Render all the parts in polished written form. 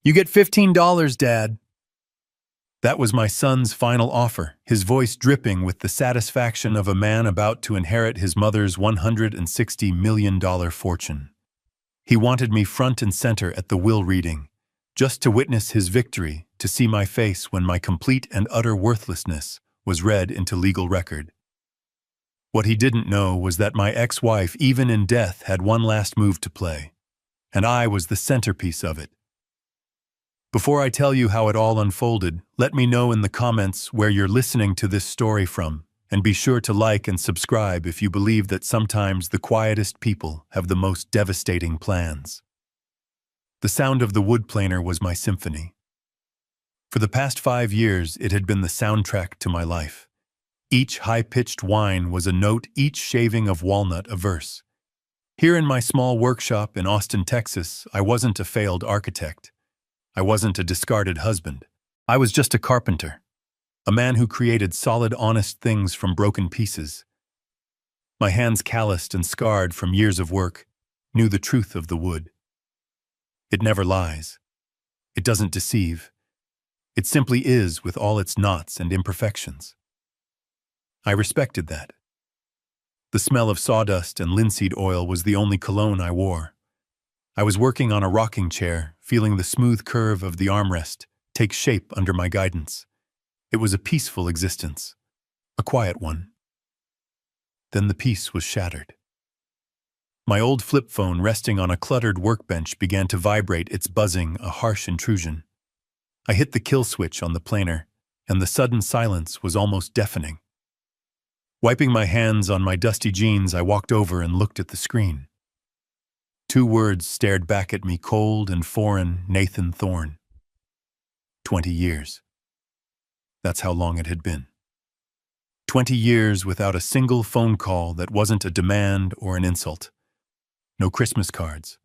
You get $15, Dad. That was my son's final offer, his voice dripping with the satisfaction of a man about to inherit his mother's $160 million fortune. He wanted me front and center at the will reading, just to witness his victory, to see my face when my complete and utter worthlessness was read into legal record. What he didn't know was that my ex-wife, even in death, had one last move to play, and I was the centerpiece of it. Before I tell you how it all unfolded, let me know in the comments where you're listening to this story from, and be sure to like and subscribe if you believe that sometimes the quietest people have the most devastating plans. The sound of the wood planer was my symphony. For the past 5 years, it had been the soundtrack to my life. Each high-pitched whine was a note, each shaving of walnut a verse. Here in my small workshop in Austin, Texas, I wasn't a failed architect. I wasn't a discarded husband. I was just a carpenter, a man who created solid, honest things from broken pieces. My hands, calloused and scarred from years of work, knew the truth of the wood. It never lies. It doesn't deceive. It simply is, with all its knots and imperfections. I respected that. The smell of sawdust and linseed oil was the only cologne I wore. I was working on a rocking chair, feeling the smooth curve of the armrest take shape under my guidance. It was a peaceful existence, a quiet one. Then the peace was shattered. My old flip phone resting on a cluttered workbench began to vibrate, its buzzing a harsh intrusion. I hit the kill switch on the planer, and the sudden silence was almost deafening. Wiping my hands on my dusty jeans, I walked over and looked at the screen. 2 words stared back at me, cold and foreign: Nathan Thorne. 20 years. That's how long it had been. 20 years without a single phone call that wasn't a demand or an insult. No Christmas cards.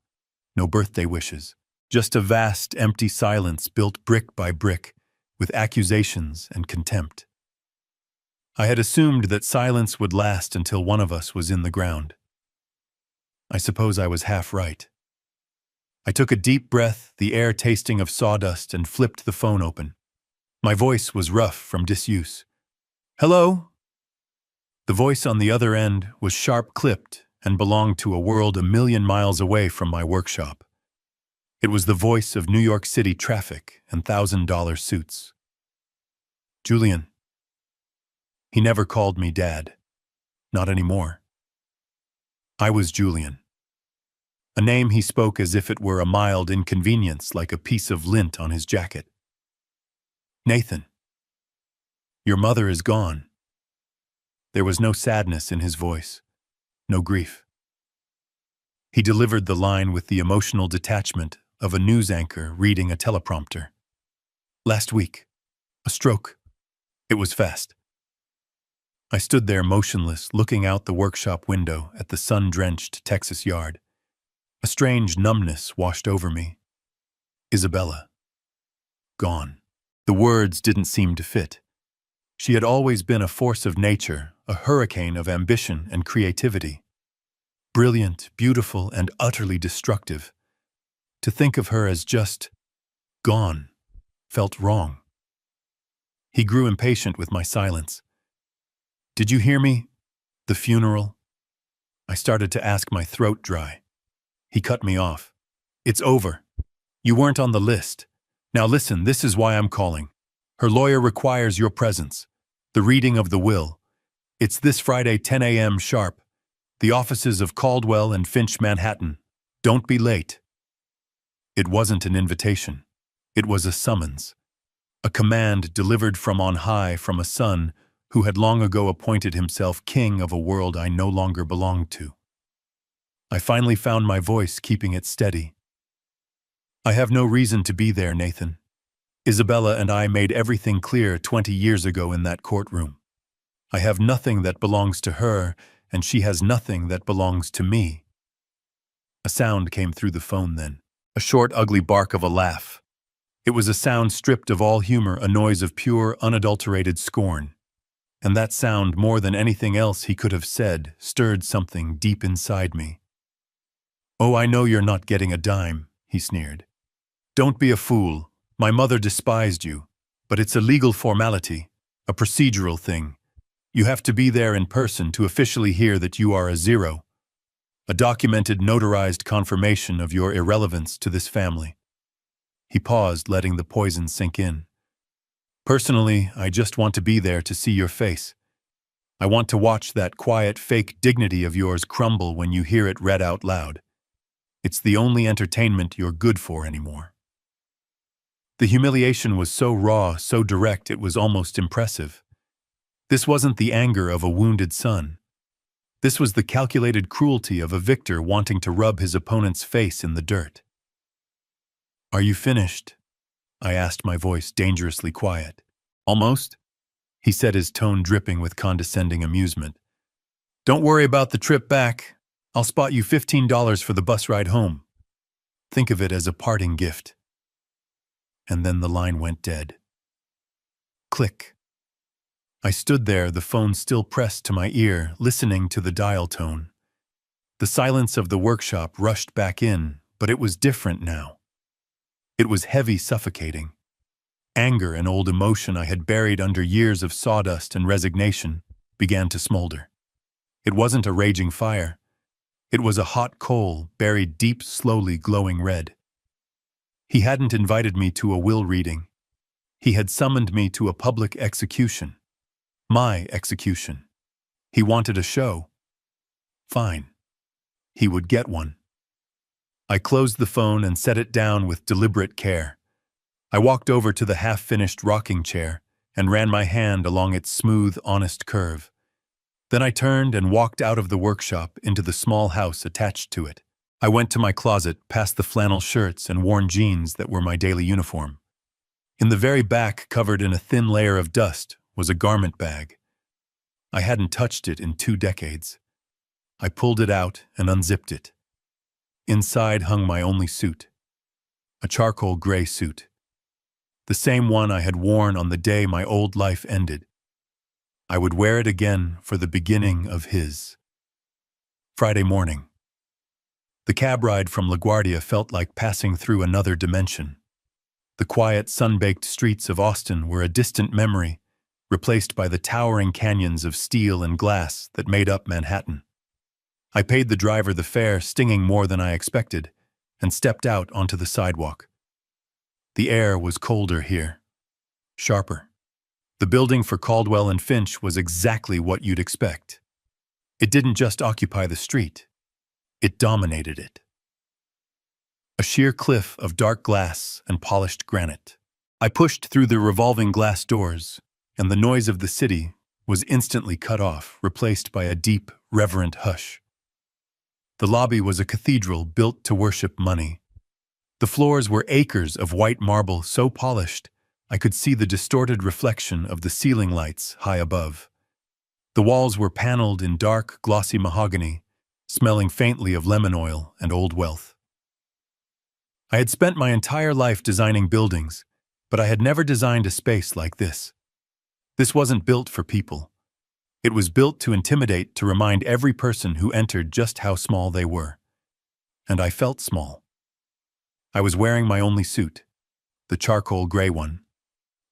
No birthday wishes. Just a vast, empty silence built brick by brick, with accusations and contempt. I had assumed that silence would last until one of us was in the ground. I suppose I was half right. I took a deep breath, the air tasting of sawdust, and flipped the phone open. My voice was rough from disuse. "Hello?" The voice on the other end was sharp-clipped and belonged to a world a million miles away from my workshop. It was the voice of New York City traffic and $1,000 suits. Julian. He never called me Dad. Not anymore. I was Julian. A name he spoke as if it were a mild inconvenience, like a piece of lint on his jacket. Nathan. Your mother is gone. There was no sadness in his voice, no grief. He delivered the line with the emotional detachment of a news anchor reading a teleprompter. Last week. A stroke. It was fast. I stood there motionless, looking out the workshop window at the sun-drenched Texas yard. A strange numbness washed over me. Isabella. Gone. The words didn't seem to fit. She had always been a force of nature, a hurricane of ambition and creativity. Brilliant, beautiful, and utterly destructive. To think of her as just gone felt wrong. He grew impatient with my silence. Did you hear me? The funeral? I started to ask, my throat dry. He cut me off. It's over. You weren't on the list. Now listen, this is why I'm calling. Her lawyer requires your presence. The reading of the will. It's this Friday, 10 a.m. sharp. The offices of Caldwell and Finch, Manhattan. Don't be late. It wasn't an invitation. It was a summons. A command delivered from on high from a son who had long ago appointed himself king of a world I no longer belonged to. I finally found my voice, keeping it steady. I have no reason to be there, Nathan. Isabella and I made everything clear 20 years ago in that courtroom. I have nothing that belongs to her, and she has nothing that belongs to me. A sound came through the phone then, a short, ugly bark of a laugh. It was a sound stripped of all humor, a noise of pure, unadulterated scorn. And that sound, more than anything else he could have said, stirred something deep inside me. "Oh, I know you're not getting a dime," he sneered. Don't be a fool. My mother despised you. But it's a legal formality, a procedural thing. You have to be there in person to officially hear that you are a zero. A documented, notarized confirmation of your irrelevance to this family. He paused, letting the poison sink in. Personally, I just want to be there to see your face. I want to watch that quiet, fake dignity of yours crumble when you hear it read out loud. It's the only entertainment you're good for anymore. The humiliation was so raw, so direct, it was almost impressive. This wasn't the anger of a wounded son. This was the calculated cruelty of a victor wanting to rub his opponent's face in the dirt. "Are you finished?" I asked, my voice dangerously quiet. "Almost," he said, his tone dripping with condescending amusement. "Don't worry about the trip back. I'll spot you $15 for the bus ride home. Think of it as a parting gift." And then the line went dead. Click. I stood there, the phone still pressed to my ear, listening to the dial tone. The silence of the workshop rushed back in, but it was different now. It was heavy, suffocating. Anger, an old emotion I had buried under years of sawdust and resignation, began to smolder. It wasn't a raging fire. It was a hot coal, buried deep, slowly glowing red. He hadn't invited me to a will reading. He had summoned me to a public execution. My execution. He wanted a show. Fine. He would get one. I closed the phone and set it down with deliberate care. I walked over to the half-finished rocking chair and ran my hand along its smooth, honest curve. Then I turned and walked out of the workshop into the small house attached to it. I went to my closet, past the flannel shirts and worn jeans that were my daily uniform. In the very back, covered in a thin layer of dust, was a garment bag. I hadn't touched it in 2 decades. I pulled it out and unzipped it. Inside hung my only suit. A charcoal gray suit. The same one I had worn on the day my old life ended. I would wear it again for the beginning of his. Friday morning. The cab ride from LaGuardia felt like passing through another dimension. The quiet, sun-baked streets of Austin were a distant memory, replaced by the towering canyons of steel and glass that made up Manhattan. I paid the driver the fare, stinging more than I expected, and stepped out onto the sidewalk. The air was colder here, sharper. The building for Caldwell and Finch was exactly what you'd expect. It didn't just occupy the street. It dominated it. A sheer cliff of dark glass and polished granite. I pushed through the revolving glass doors, and the noise of the city was instantly cut off, replaced by a deep, reverent hush. The lobby was a cathedral built to worship money. The floors were acres of white marble so polished I could see the distorted reflection of the ceiling lights high above. The walls were paneled in dark, glossy mahogany, smelling faintly of lemon oil and old wealth. I had spent my entire life designing buildings, but I had never designed a space like this. This wasn't built for people. It was built to intimidate, to remind every person who entered just how small they were. And I felt small. I was wearing my only suit, the charcoal gray one.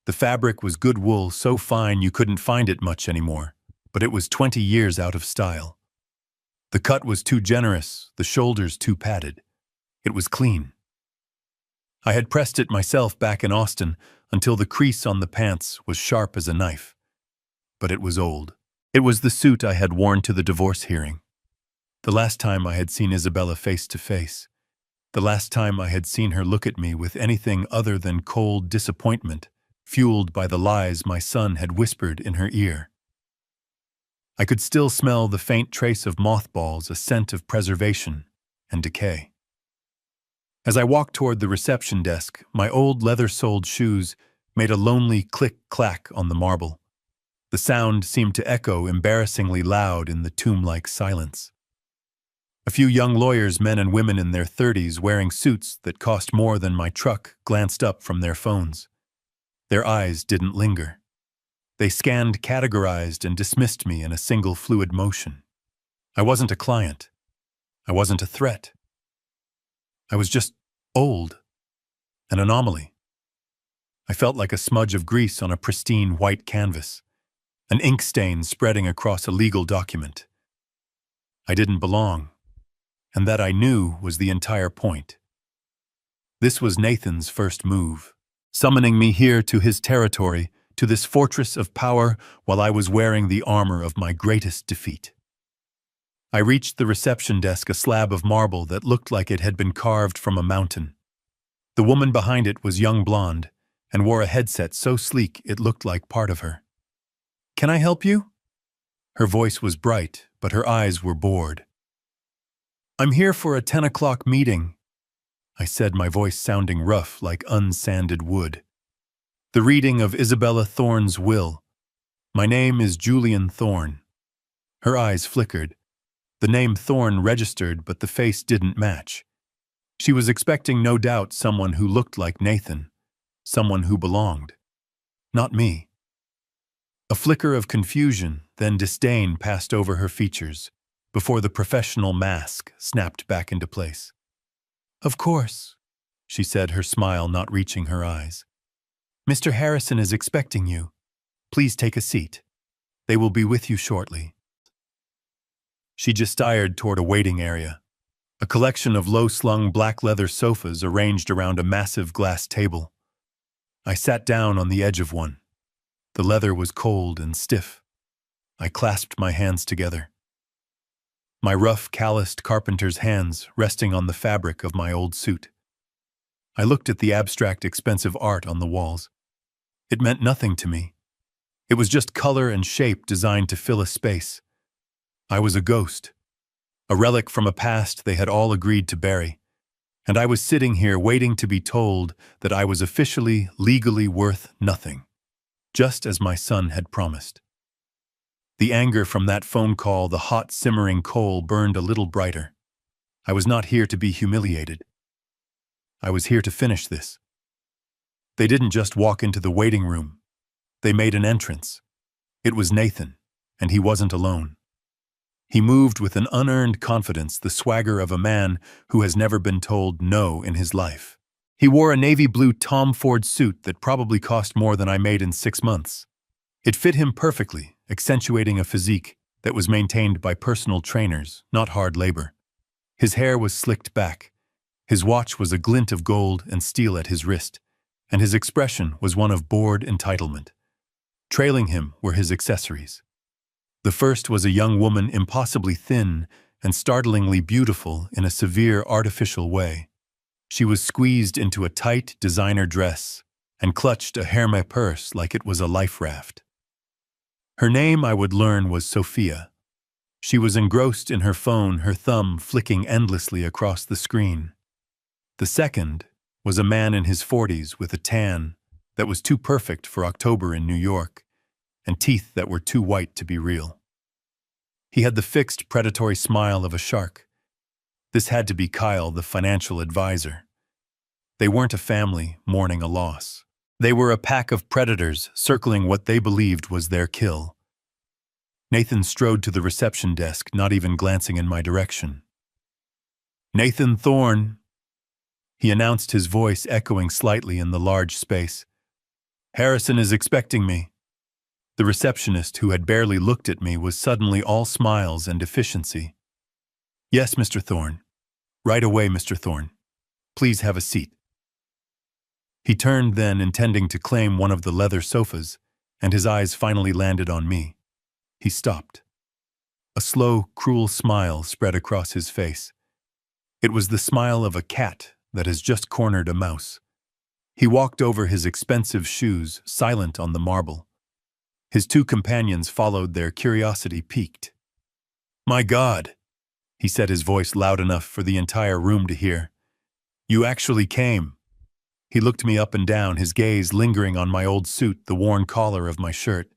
The fabric was good wool, so fine you couldn't find it much anymore, but it was 20 years out of style. The cut was too generous, the shoulders too padded. It was clean. I had pressed it myself back in Austin until the crease on the pants was sharp as a knife. But it was old. It was the suit I had worn to the divorce hearing. The last time I had seen Isabella face to face. The last time I had seen her look at me with anything other than cold disappointment, fueled by the lies my son had whispered in her ear. I could still smell the faint trace of mothballs, a scent of preservation and decay. As I walked toward the reception desk, my old leather-soled shoes made a lonely click-clack on the marble. The sound seemed to echo embarrassingly loud in the tomb-like silence. A few young lawyers, men and women in their 30s, wearing suits that cost more than my truck, glanced up from their phones. Their eyes didn't linger. They scanned, categorized, and dismissed me in a single fluid motion. I wasn't a client. I wasn't a threat. I was just old. An anomaly. I felt like a smudge of grease on a pristine white canvas, an ink stain spreading across a legal document. I didn't belong, and that I knew was the entire point. This was Nathan's first move, summoning me here to his territory, to this fortress of power, while I was wearing the armor of my greatest defeat. I reached the reception desk, a slab of marble that looked like it had been carved from a mountain. The woman behind it was young blonde, and wore a headset so sleek it looked like part of her. "Can I help you?" Her voice was bright, but her eyes were bored. "I'm here for a 10 o'clock meeting," I said, my voice sounding rough like unsanded wood. "The reading of Isabella Thorne's will. My name is Julian Thorne." Her eyes flickered. The name Thorne registered, but the face didn't match. She was expecting, no doubt, someone who looked like Nathan, someone who belonged. Not me. A flicker of confusion, then disdain passed over her features, before the professional mask snapped back into place. "Of course," she said, her smile not reaching her eyes. "Mr. Harrison is expecting you. Please take a seat. They will be with you shortly." She gestured toward a waiting area, a collection of low-slung black leather sofas arranged around a massive glass table. I sat down on the edge of one. The leather was cold and stiff. I clasped my hands together. My rough, calloused carpenter's hands resting on the fabric of my old suit. I looked at the abstract, expensive art on the walls. It meant nothing to me. It was just color and shape designed to fill a space. I was a ghost, a relic from a past they had all agreed to bury, and I was sitting here waiting to be told that I was officially, legally worth nothing, just as my son had promised. The anger from that phone call, the hot, simmering coal, burned a little brighter. I was not here to be humiliated. I was here to finish this. They didn't just walk into the waiting room. They made an entrance. It was Nathan, and he wasn't alone. He moved with an unearned confidence, the swagger of a man who has never been told no in his life. He wore a navy blue Tom Ford suit that probably cost more than I made in 6 months. It fit him perfectly, accentuating a physique that was maintained by personal trainers, not hard labor. His hair was slicked back. His watch was a glint of gold and steel at his wrist, and his expression was one of bored entitlement. Trailing him were his accessories. The first was a young woman, impossibly thin and startlingly beautiful in a severe, artificial way. She was squeezed into a tight designer dress and clutched a Hermès purse like it was a life raft. Her name, I would learn, was Sophia. She was engrossed in her phone, her thumb flicking endlessly across the screen. The second was a man in his 40s with a tan that was too perfect for October in New York, and teeth that were too white to be real. He had the fixed, predatory smile of a shark. This had to be Kyle, the financial advisor. They weren't a family mourning a loss. They were a pack of predators circling what they believed was their kill. Nathan strode to the reception desk, not even glancing in my direction. "Nathan Thorne," he announced, his voice echoing slightly in the large space. "Harrison is expecting me." The receptionist, who had barely looked at me, was suddenly all smiles and efficiency. "Yes, Mr. Thorne. Right away, Mr. Thorne. Please have a seat." He turned then, intending to claim one of the leather sofas, and his eyes finally landed on me. He stopped. A slow, cruel smile spread across his face. It was the smile of a cat that has just cornered a mouse. He walked over his expensive shoes, silent on the marble. His two companions followed, their curiosity piqued. "My God," he said, his voice loud enough for the entire room to hear. "You actually came." He looked me up and down, his gaze lingering on my old suit, the worn collar of my shirt.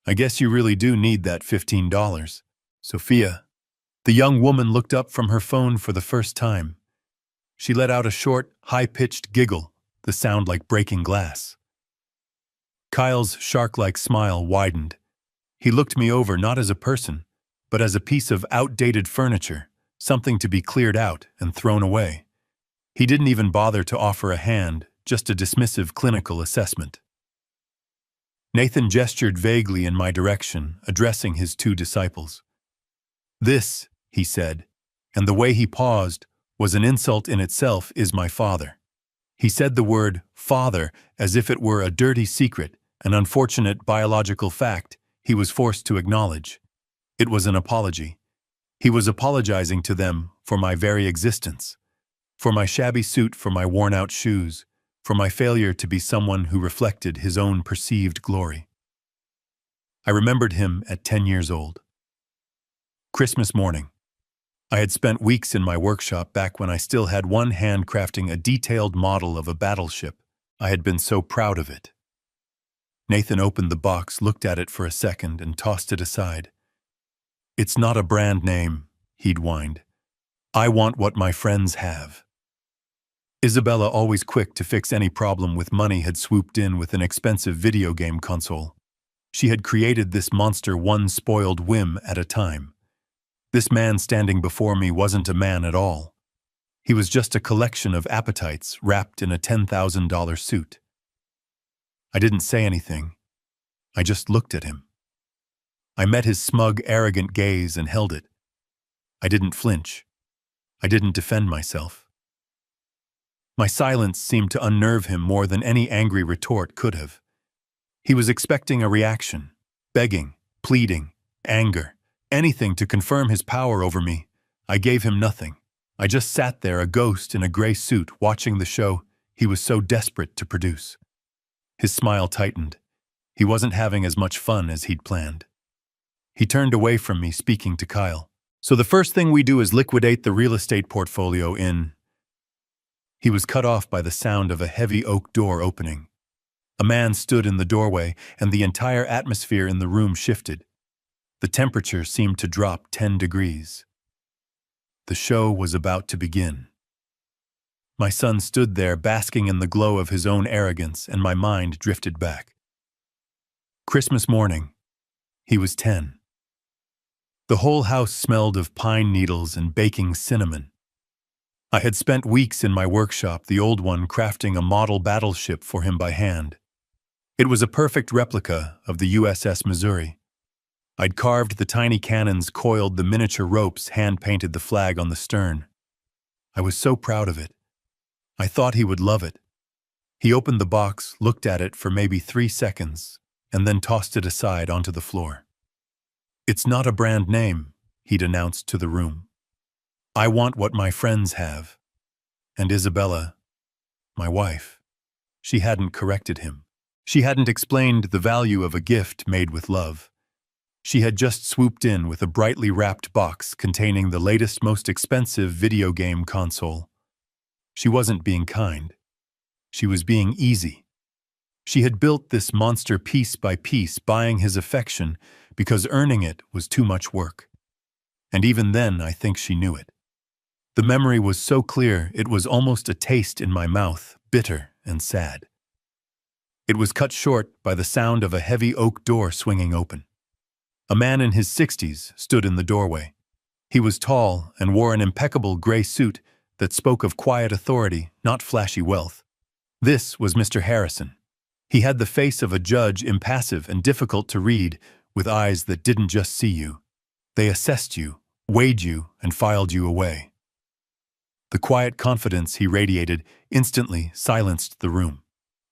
"I guess you really do need that $15. Sophia." The young woman looked up from her phone for the first time. She let out a short, high-pitched giggle, the sound like breaking glass. Kyle's shark-like smile widened. He looked me over not as a person, but as a piece of outdated furniture, something to be cleared out and thrown away. He didn't even bother to offer a hand, just a dismissive clinical assessment. Nathan gestured vaguely in my direction, addressing his two disciples. "This," he said, and the way he paused was an insult in itself, "is my father." He said the word father as if it were a dirty secret, an unfortunate biological fact he was forced to acknowledge. It was an apology. He was apologizing to them for my very existence, for my shabby suit, for my worn-out shoes, for my failure to be someone who reflected his own perceived glory. I remembered him at 10 years old. Christmas morning. I had spent weeks in my workshop back when I still had one hand crafting a detailed model of a battleship. I had been so proud of it. Nathan opened the box, looked at it for a second, and tossed it aside. "It's not a brand name," he'd whined. "I want what my friends have." Isabella, always quick to fix any problem with money, had swooped in with an expensive video game console. She had created this monster one spoiled whim at a time. This man standing before me wasn't a man at all. He was just a collection of appetites wrapped in a $10,000 suit. I didn't say anything. I just looked at him. I met his smug, arrogant gaze and held it. I didn't flinch. I didn't defend myself. My silence seemed to unnerve him more than any angry retort could have. He was expecting a reaction, begging, pleading, anger, anything to confirm his power over me. I gave him nothing. I just sat there, a ghost in a gray suit, watching the show he was so desperate to produce. His smile tightened. He wasn't having as much fun as he'd planned. He turned away from me, speaking to Kyle. "So the first thing we do is liquidate the real estate portfolio in..." He was cut off by the sound of a heavy oak door opening. A man stood in the doorway, and the entire atmosphere in the room shifted. The temperature seemed to drop 10 degrees. The show was about to begin. My son stood there, basking in the glow of his own arrogance, and my mind drifted back. Christmas morning. He was 10. The whole house smelled of pine needles and baking cinnamon. I had spent weeks in my workshop, the old one, crafting a model battleship for him by hand. It was a perfect replica of the USS Missouri. I'd carved the tiny cannons, coiled the miniature ropes, hand-painted the flag on the stern. I was so proud of it. I thought he would love it. He opened the box, looked at it for maybe 3 seconds, and then tossed it aside onto the floor. "It's not a brand name," he'd announced to the room. "I want what my friends have." And Isabella, my wife, she hadn't corrected him. She hadn't explained the value of a gift made with love. She had just swooped in with a brightly wrapped box containing the latest, most expensive video game console. She wasn't being kind. She was being easy. She had built this monster piece by piece, buying his affection because earning it was too much work. And even then, I think she knew it. The memory was so clear it was almost a taste in my mouth, bitter and sad. It was cut short by the sound of a heavy oak door swinging open. A man in his 60s stood in the doorway. He was tall and wore an impeccable gray suit that spoke of quiet authority, not flashy wealth. This was Mr. Harrison. He had the face of a judge, impassive and difficult to read, with eyes that didn't just see you. They assessed you, weighed you, and filed you away. The quiet confidence he radiated instantly silenced the room.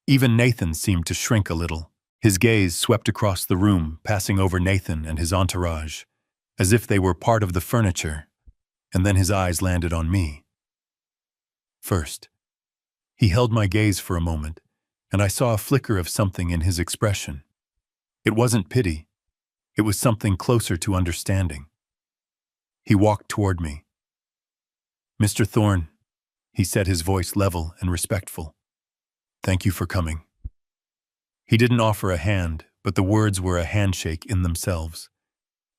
Even Nathan seemed to shrink a little. His gaze swept across the room, passing over Nathan and his entourage, as if they were part of the furniture, and then his eyes landed on me. First, he held my gaze for a moment, and I saw a flicker of something in his expression. It wasn't pity. It was something closer to understanding. He walked toward me. "Mr. Thorne," he said, his voice level and respectful. "Thank you for coming." He didn't offer a hand, but the words were a handshake in themselves.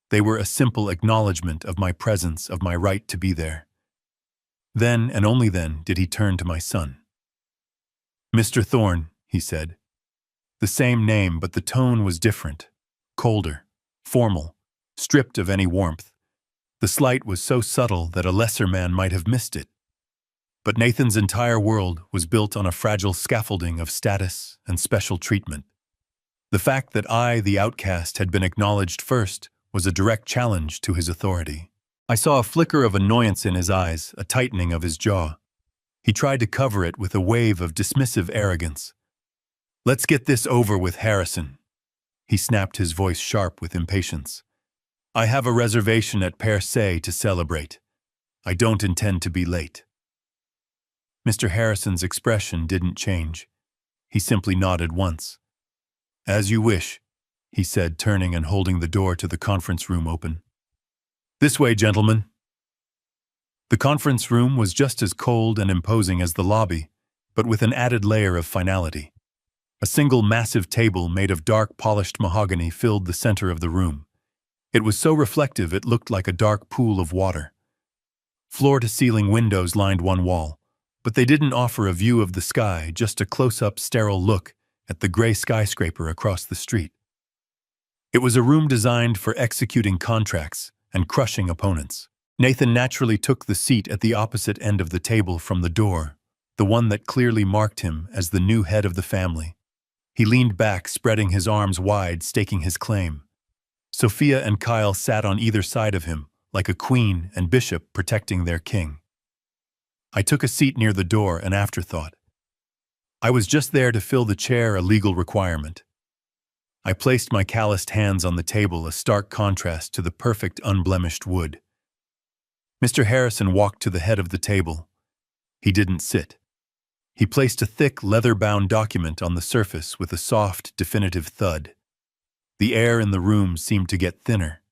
They were a simple acknowledgement of my presence, of my right to be there. Then, and only then, did he turn to my son. "Mr. Thorne," he said. The same name, but the tone was different, colder, formal, stripped of any warmth. The slight was so subtle that a lesser man might have missed it. But Nathan's entire world was built on a fragile scaffolding of status and special treatment. The fact that I, the outcast, had been acknowledged first was a direct challenge to his authority. I saw a flicker of annoyance in his eyes, a tightening of his jaw. He tried to cover it with a wave of dismissive arrogance. "Let's get this over with, Harrison." He snapped, his voice sharp with impatience. "I have a reservation at Per Se to celebrate. I don't intend to be late." Mr. Harrison's expression didn't change. He simply nodded once. "As you wish," he said, turning and holding the door to the conference room open. "This way, gentlemen." The conference room was just as cold and imposing as the lobby, but with an added layer of finality. A single massive table made of dark polished mahogany filled the center of the room. It was so reflective it looked like a dark pool of water. Floor-to-ceiling windows lined one wall, but they didn't offer a view of the sky, just a close-up sterile look at the gray skyscraper across the street. It was a room designed for executing contracts and crushing opponents. Nathan naturally took the seat at the opposite end of the table from the door, the one that clearly marked him as the new head of the family. He leaned back, spreading his arms wide, staking his claim. Sophia and Kyle sat on either side of him, like a queen and bishop protecting their king. I took a seat near the door, an afterthought. I was just there to fill the chair, a legal requirement. I placed my calloused hands on the table, a stark contrast to the perfect, unblemished wood. Mr. Harrison walked to the head of the table. He didn't sit. He placed a thick, leather-bound document on the surface with a soft, definitive thud. The air in the room seemed to get thinner.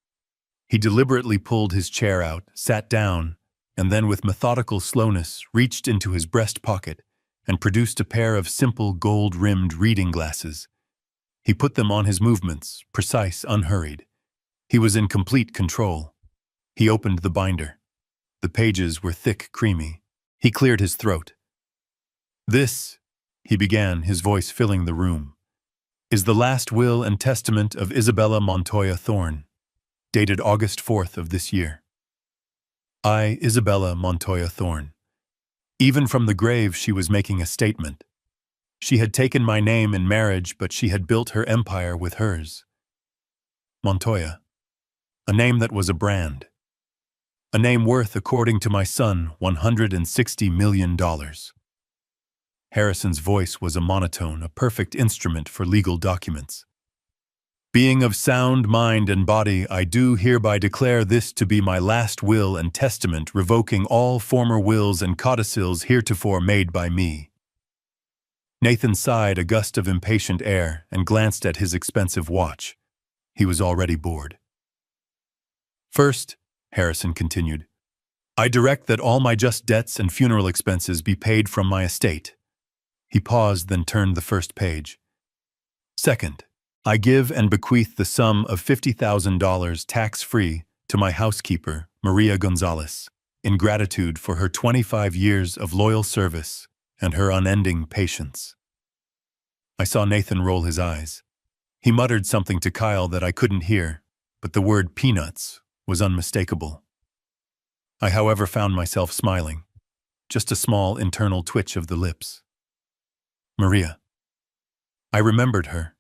He deliberately pulled his chair out, sat down, and then with methodical slowness reached into his breast pocket and produced a pair of simple gold-rimmed reading glasses. He put them on his movements, precise, unhurried. He was in complete control. He opened the binder. The pages were thick, creamy. He cleared his throat. "This," he began, his voice filling the room, "is the last will and testament of Isabella Montoya Thorne, dated August 4th of this year. I, Isabella Montoya Thorne." Even from the grave she was making a statement. She had taken my name in marriage, but she had built her empire with hers. Montoya. A name that was a brand. A name worth, according to my son, $160 million. Harrison's voice was a monotone, a perfect instrument for legal documents. "Being of sound mind and body, I do hereby declare this to be my last will and testament, revoking all former wills and codicils heretofore made by me." Nathan sighed, a gust of impatient air, and glanced at his expensive watch. He was already bored. "First," Harrison continued, "I direct that all my just debts and funeral expenses be paid from my estate." He paused, then turned the first page. "Second, I give and bequeath the sum of $50,000 tax-free to my housekeeper, Maria Gonzalez, in gratitude for her 25 years of loyal service and her unending patience." I saw Nathan roll his eyes. He muttered something to Kyle that I couldn't hear, but the word peanuts was unmistakable. I, however, found myself smiling, just a small internal twitch of the lips. Maria. I remembered her.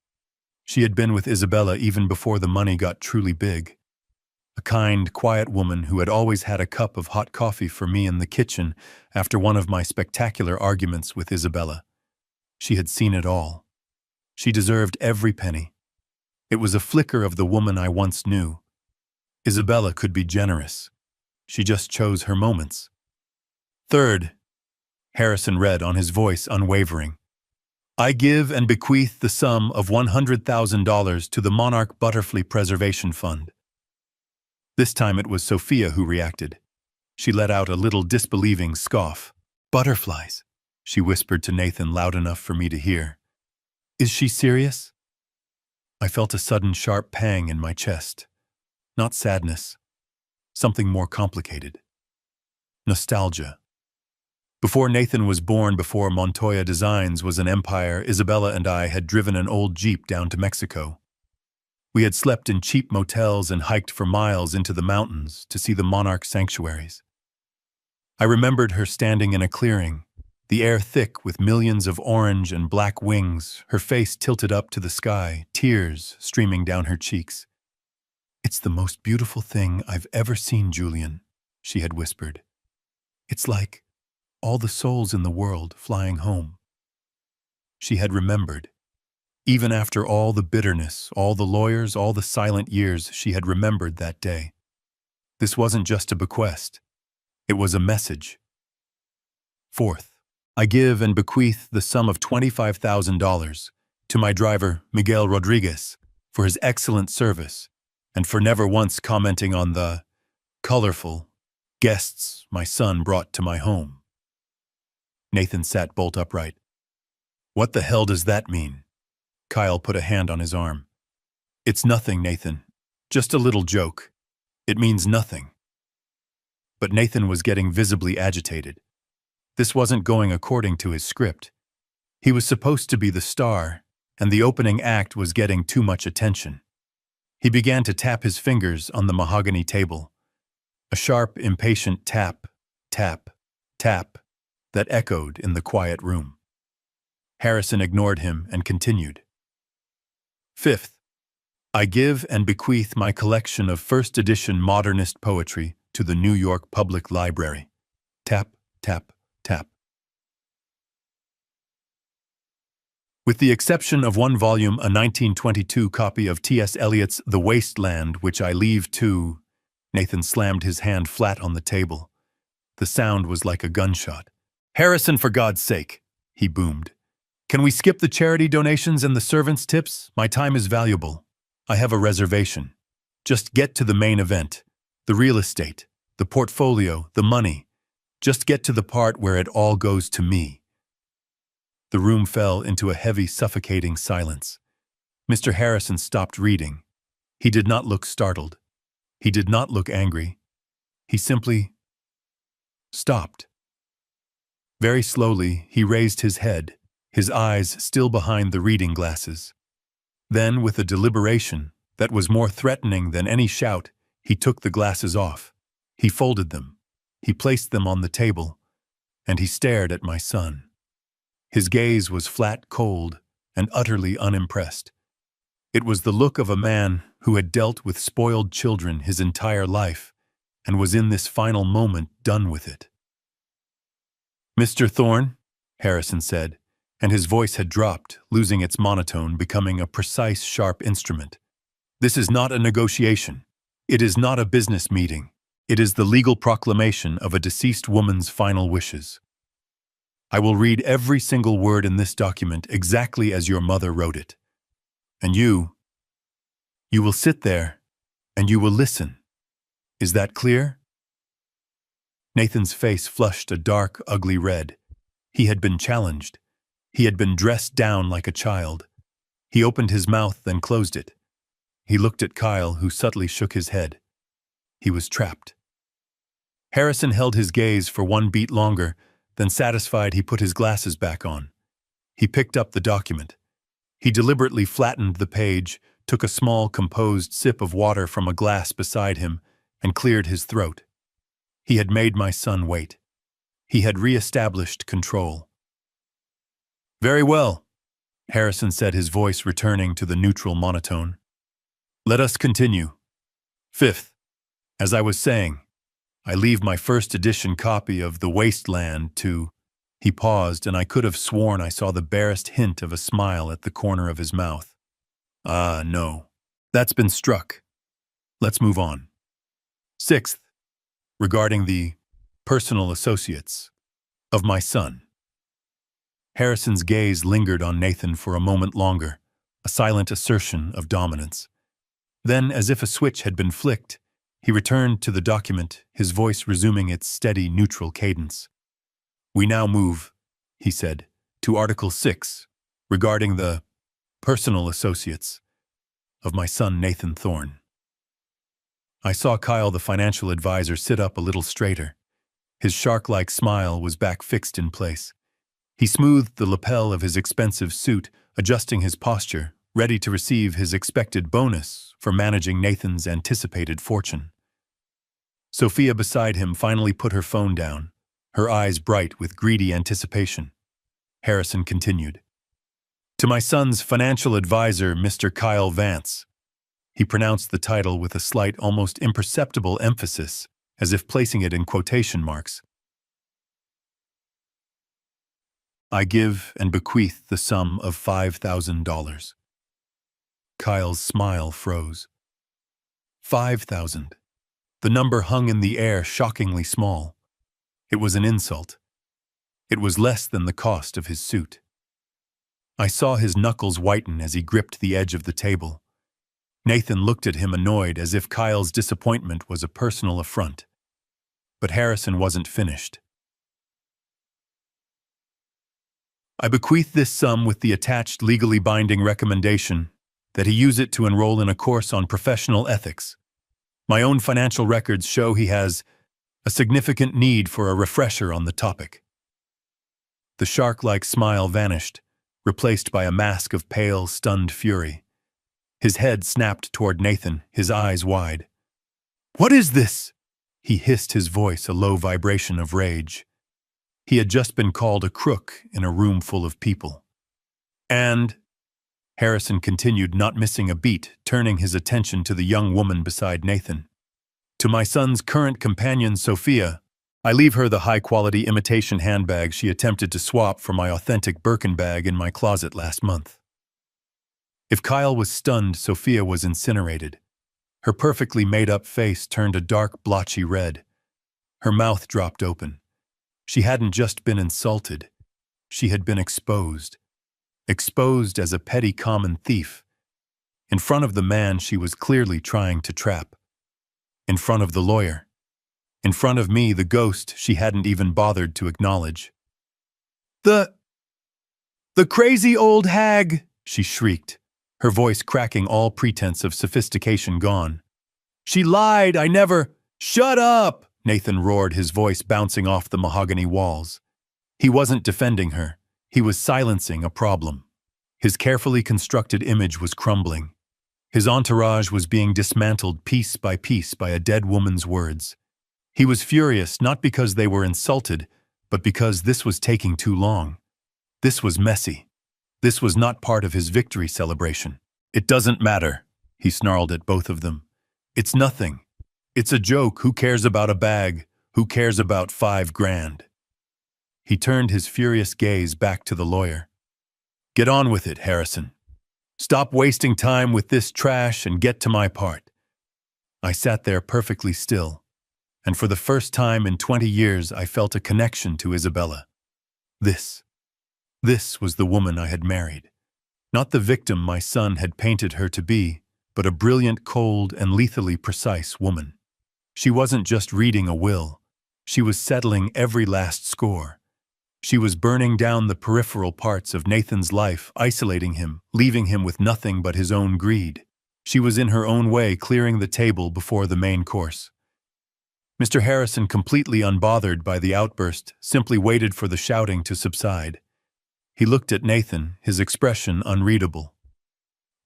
She had been with Isabella even before the money got truly big. A kind, quiet woman who had always had a cup of hot coffee for me in the kitchen after one of my spectacular arguments with Isabella. She had seen it all. She deserved every penny. It was a flicker of the woman I once knew. Isabella could be generous. She just chose her moments. Third, Harrison read on, his voice unwavering, I give and bequeath the sum of $100,000 to the Monarch Butterfly Preservation Fund. This time it was Sophia who reacted. She let out a little disbelieving scoff. Butterflies, she whispered to Nathan loud enough for me to hear. Is she serious? I felt a sudden sharp pang in my chest. Not sadness. Something more complicated. Nostalgia. Before Nathan was born, before Montoya Designs was an empire, Isabella and I had driven an old Jeep down to Mexico. We had slept in cheap motels and hiked for miles into the mountains to see the monarch sanctuaries. I remembered her standing in a clearing, the air thick with millions of orange and black wings, her face tilted up to the sky, tears streaming down her cheeks. "It's the most beautiful thing I've ever seen, Julian," she had whispered. "It's like all the souls in the world flying home." She had remembered. Even after all the bitterness, all the lawyers, all the silent years, she had remembered that day. This wasn't just a bequest. It was a message. Fourth, I give and bequeath the sum of $25,000 to my driver, Miguel Rodriguez, for his excellent service and for never once commenting on the colorful guests my son brought to my home. Nathan sat bolt upright. "What the hell does that mean?" Kyle put a hand on his arm. "It's nothing, Nathan. Just a little joke. It means nothing." But Nathan was getting visibly agitated. This wasn't going according to his script. He was supposed to be the star, and the opening act was getting too much attention. He began to tap his fingers on the mahogany table. A sharp, impatient tap, tap, tap that echoed in the quiet room. Harrison ignored him and continued. "Fifth, I give and bequeath my collection of first edition modernist poetry to the New York Public Library." Tap, tap, tap. With the exception of one volume, a 1922 copy of T.S. Eliot's The Waste Land, which I leave to... Nathan slammed his hand flat on the table. The sound was like a gunshot. "Harrison, for God's sake," he boomed. "Can we skip the charity donations and the servants' tips? My time is valuable. I have a reservation. Just get to the main event. The real estate, the portfolio, the money. Just get to the part where it all goes to me." The room fell into a heavy, suffocating silence. Mr. Harrison stopped reading. He did not look startled. He did not look angry. He simply stopped. Very slowly, he raised his head, his eyes still behind the reading glasses. Then, with a deliberation that was more threatening than any shout, he took the glasses off. He folded them. He placed them on the table, and he stared at my son. His gaze was flat, cold, and utterly unimpressed. It was the look of a man who had dealt with spoiled children his entire life and was in this final moment done with it. "Mr. Thorne," Harrison said, and his voice had dropped, losing its monotone, becoming a precise, sharp instrument. "This is not a negotiation. It is not a business meeting. It is the legal proclamation of a deceased woman's final wishes. I will read every single word in this document exactly as your mother wrote it. And you will sit there and you will listen. Is that clear?" Nathan's face flushed a dark, ugly red. He had been challenged. He had been dressed down like a child. He opened his mouth, then closed it. He looked at Kyle, who subtly shook his head. He was trapped. Harrison held his gaze for one beat longer, then satisfied, he put his glasses back on. He picked up the document. He deliberately flattened the page, took a small, composed sip of water from a glass beside him, and cleared his throat. He had made my son wait. He had re-established control. "Very well," Harrison said, his voice returning to the neutral monotone. "Let us continue. Fifth, as I was saying, I leave my first edition copy of The Waste Land to..." He paused, and I could have sworn I saw the barest hint of a smile at the corner of his mouth. "Ah, no. That's been struck. Let's move on. Sixth, regarding the personal associates of my son." Harrison's gaze lingered on Nathan for a moment longer, a silent assertion of dominance. Then, as if a switch had been flicked, he returned to the document, his voice resuming its steady, neutral cadence. "We now move," he said, "to Article 6, regarding the personal associates of my son Nathan Thorne." I saw Kyle, the financial advisor, sit up a little straighter. His shark-like smile was back fixed in place. He smoothed the lapel of his expensive suit, adjusting his posture, ready to receive his expected bonus for managing Nathan's anticipated fortune. Sophia beside him finally put her phone down, her eyes bright with greedy anticipation. Harrison continued. To my son's financial advisor, Mr. Kyle Vance. He pronounced the title with a slight, almost imperceptible emphasis, as if placing it in quotation marks. I give and bequeath the sum of $5,000. Kyle's smile froze. 5,000. The number hung in the air, shockingly small. It was an insult. It was less than the cost of his suit. I saw his knuckles whiten as he gripped the edge of the table. Nathan looked at him annoyed, as if Kyle's disappointment was a personal affront. But Harrison wasn't finished. I bequeath this sum with the attached legally binding recommendation that he use it to enroll in a course on professional ethics. My own financial records show he has a significant need for a refresher on the topic. The shark-like smile vanished, replaced by a mask of pale, stunned fury. His head snapped toward Nathan, his eyes wide. What is this? He hissed, his voice a low vibration of rage. He had just been called a crook in a room full of people. And, Harrison continued, not missing a beat, turning his attention to the young woman beside Nathan. To my son's current companion, Sophia, I leave her the high-quality imitation handbag she attempted to swap for my authentic Birkin bag in my closet last month. If Kyle was stunned, Sophia was incinerated. Her perfectly made-up face turned a dark, blotchy red. Her mouth dropped open. She hadn't just been insulted. She had been exposed. Exposed as a petty common thief. In front of the man she was clearly trying to trap. In front of the lawyer. In front of me, the ghost she hadn't even bothered to acknowledge. The crazy old hag, she shrieked, her voice cracking, all pretense of sophistication gone. She lied, I never— Shut up! Nathan roared, his voice bouncing off the mahogany walls. He wasn't defending her. He was silencing a problem. His carefully constructed image was crumbling. His entourage was being dismantled piece by a dead woman's words. He was furious, not because they were insulted, but because this was taking too long. This was messy. This was not part of his victory celebration. It doesn't matter, he snarled at both of them. It's nothing. It's a joke. Who cares about a bag? Who cares about $5,000? He turned his furious gaze back to the lawyer. Get on with it, Harrison. Stop wasting time with this trash and get to my part. I sat there perfectly still, and for the first time in 20 years I felt a connection to Isabella. This was the woman I had married. Not the victim my son had painted her to be, but a brilliant, cold, and lethally precise woman. She wasn't just reading a will. She was settling every last score. She was burning down the peripheral parts of Nathan's life, isolating him, leaving him with nothing but his own greed. She was in her own way clearing the table before the main course. Mr. Harrison, completely unbothered by the outburst, simply waited for the shouting to subside. He looked at Nathan, his expression unreadable.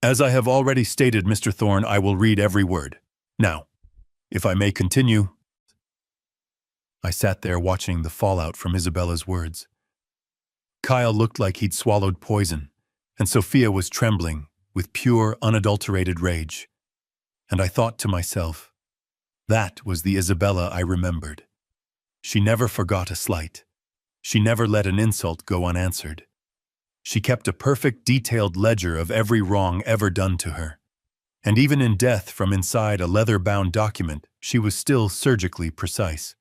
As I have already stated, Mr. Thorne, I will read every word. Now, if I may continue. I sat there watching the fallout from Isabella's words. Kyle looked like he'd swallowed poison, and Sophia was trembling with pure, unadulterated rage. And I thought to myself, that was the Isabella I remembered. She never forgot a slight. She never let an insult go unanswered. She kept a perfect, detailed ledger of every wrong ever done to her. And even in death, from inside a leather-bound document, she was still surgically precise.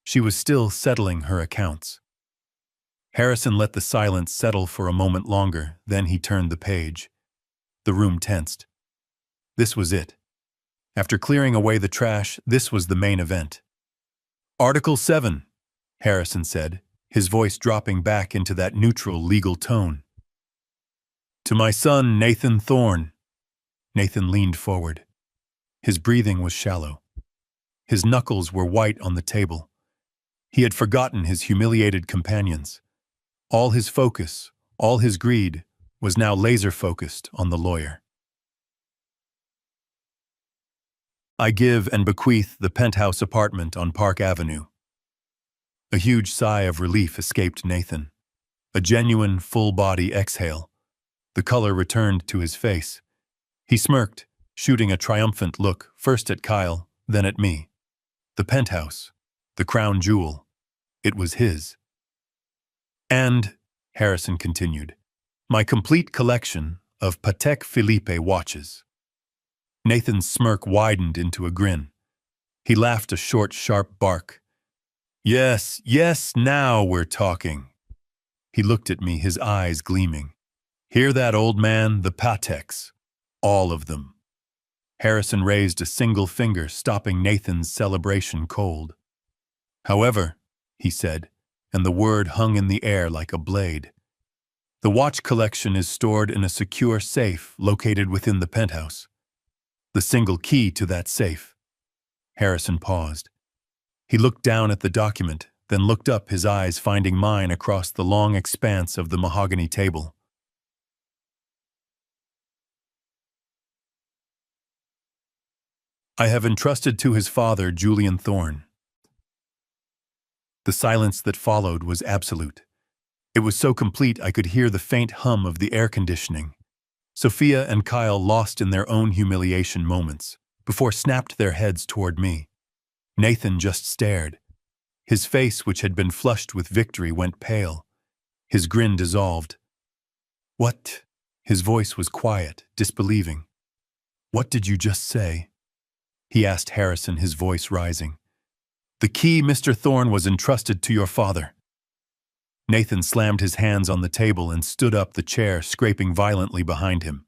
She was still settling her accounts. Harrison let the silence settle for a moment longer, then he turned the page. The room tensed. This was it. After clearing away the trash, this was the main event. Article 7, Harrison said, his voice dropping back into that neutral legal tone. To my son, Nathan Thorne. Nathan leaned forward. His breathing was shallow. His knuckles were white on the table. He had forgotten his humiliated companions. All his focus, all his greed, was now laser-focused on the lawyer. I give and bequeath the penthouse apartment on Park Avenue. A huge sigh of relief escaped Nathan. A genuine, full-body exhale. The color returned to his face. He smirked, shooting a triumphant look first at Kyle, then at me. The penthouse. The crown jewel. It was his. And, Harrison continued, my complete collection of Patek Philippe watches. Nathan's smirk widened into a grin. He laughed a short, sharp bark. Yes, yes, now we're talking. He looked at me, his eyes gleaming. Hear that, old man? The Pateks. All of them. Harrison raised a single finger, stopping Nathan's celebration cold. However, he said, and the word hung in the air like a blade, the watch collection is stored in a secure safe located within the penthouse. The single key to that safe. Harrison paused. He looked down at the document, then looked up, his eyes finding mine across the long expanse of the mahogany table. I have entrusted to his father, Julian Thorne. The silence that followed was absolute. It was so complete I could hear the faint hum of the air conditioning. Sophia and Kyle lost in their own humiliation moments, before snapped their heads toward me. Nathan just stared. His face, which had been flushed with victory, went pale. His grin dissolved. What? His voice was quiet, disbelieving. What did you just say? He asked Harrison, his voice rising. The key, Mr. Thorne, was entrusted to your father. Nathan slammed his hands on the table and stood up, the chair scraping violently behind him.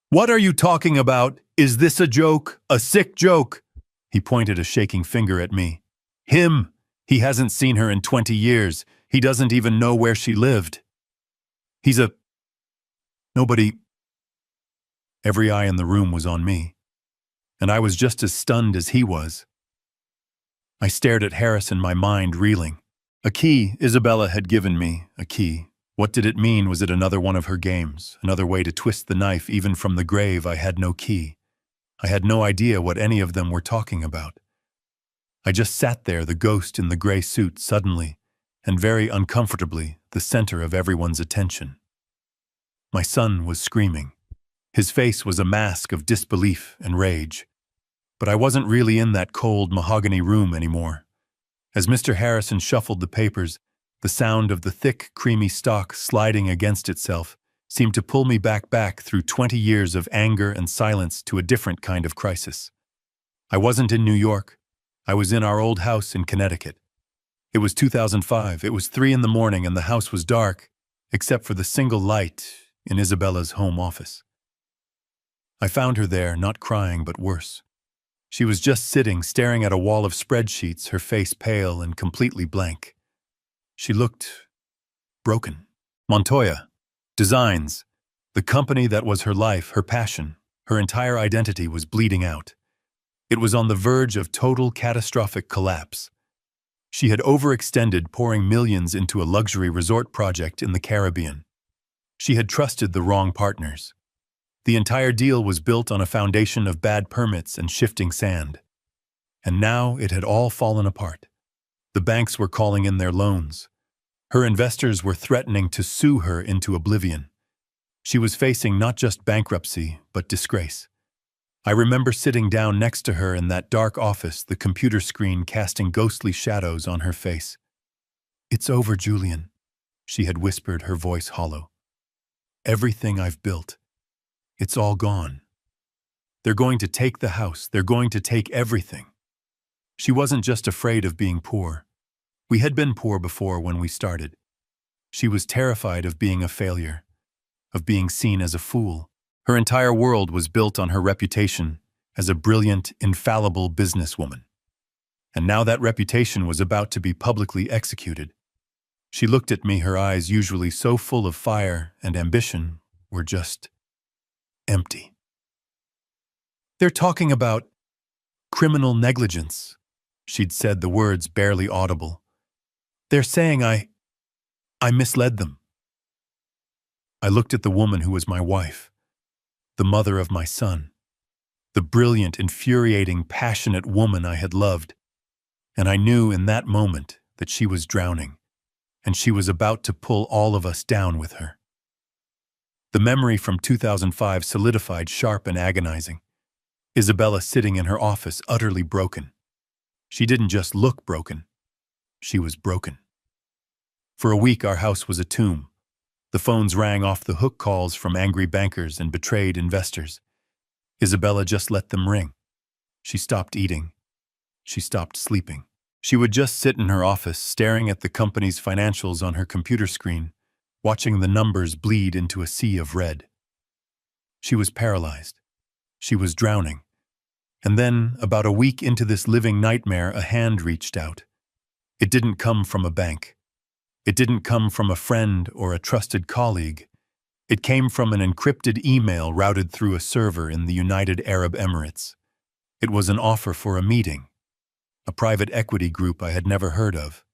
What are you talking about? Is this a joke? A sick joke? He pointed a shaking finger at me. Him! He hasn't seen her in 20 years. He doesn't even know where she lived. Nobody. Every eye in the room was on me, and I was just as stunned as he was. I stared at Harrison, my mind reeling. A key Isabella had given me, a key. What did it mean? Was it another one of her games? Another way to twist the knife even from the grave? I had no key. I had no idea what any of them were talking about. I just sat there, the ghost in the gray suit, suddenly, and very uncomfortably, the center of everyone's attention. My son was screaming. His face was a mask of disbelief and rage. But I wasn't really in that cold mahogany room anymore. As Mr. Harrison shuffled the papers, the sound of the thick, creamy stock sliding against itself seemed to pull me back through 20 years of anger and silence to a different kind of crisis. I wasn't in New York. I was in our old house in Connecticut. It was 2005. It was 3 in the morning and the house was dark, except for the single light in Isabella's home office. I found her there, not crying, but worse. She was just sitting, staring at a wall of spreadsheets, her face pale and completely blank. She looked broken. Montoya. Designs. The company that was her life, her passion, her entire identity was bleeding out. It was on the verge of total catastrophic collapse. She had overextended, pouring millions into a luxury resort project in the Caribbean. She had trusted the wrong partners. The entire deal was built on a foundation of bad permits and shifting sand. And now it had all fallen apart. The banks were calling in their loans. Her investors were threatening to sue her into oblivion. She was facing not just bankruptcy, but disgrace. I remember sitting down next to her in that dark office, the computer screen casting ghostly shadows on her face. It's over, Julian, she had whispered, her voice hollow. Everything I've built. It's all gone. They're going to take the house. They're going to take everything. She wasn't just afraid of being poor. We had been poor before when we started. She was terrified of being a failure, of being seen as a fool. Her entire world was built on her reputation as a brilliant, infallible businesswoman. And now that reputation was about to be publicly executed. She looked at me, her eyes, usually so full of fire and ambition, were just empty. They're talking about criminal negligence, she'd said, the words barely audible. They're saying I misled them. I looked at the woman who was my wife, the mother of my son, the brilliant, infuriating, passionate woman I had loved, and I knew in that moment that she was drowning, and she was about to pull all of us down with her. The memory from 2005 solidified, sharp and agonizing. Isabella sitting in her office, utterly broken. She didn't just look broken. She was broken. For a week, our house was a tomb. The phones rang off the hook, calls from angry bankers and betrayed investors. Isabella just let them ring. She stopped eating. She stopped sleeping. She would just sit in her office, staring at the company's financials on her computer screen, watching the numbers bleed into a sea of red. She was paralyzed. She was drowning. And then, about a week into this living nightmare, a hand reached out. It didn't come from a bank. It didn't come from a friend or a trusted colleague. It came from an encrypted email routed through a server in the United Arab Emirates. It was an offer for a meeting. A private equity group I had never heard of,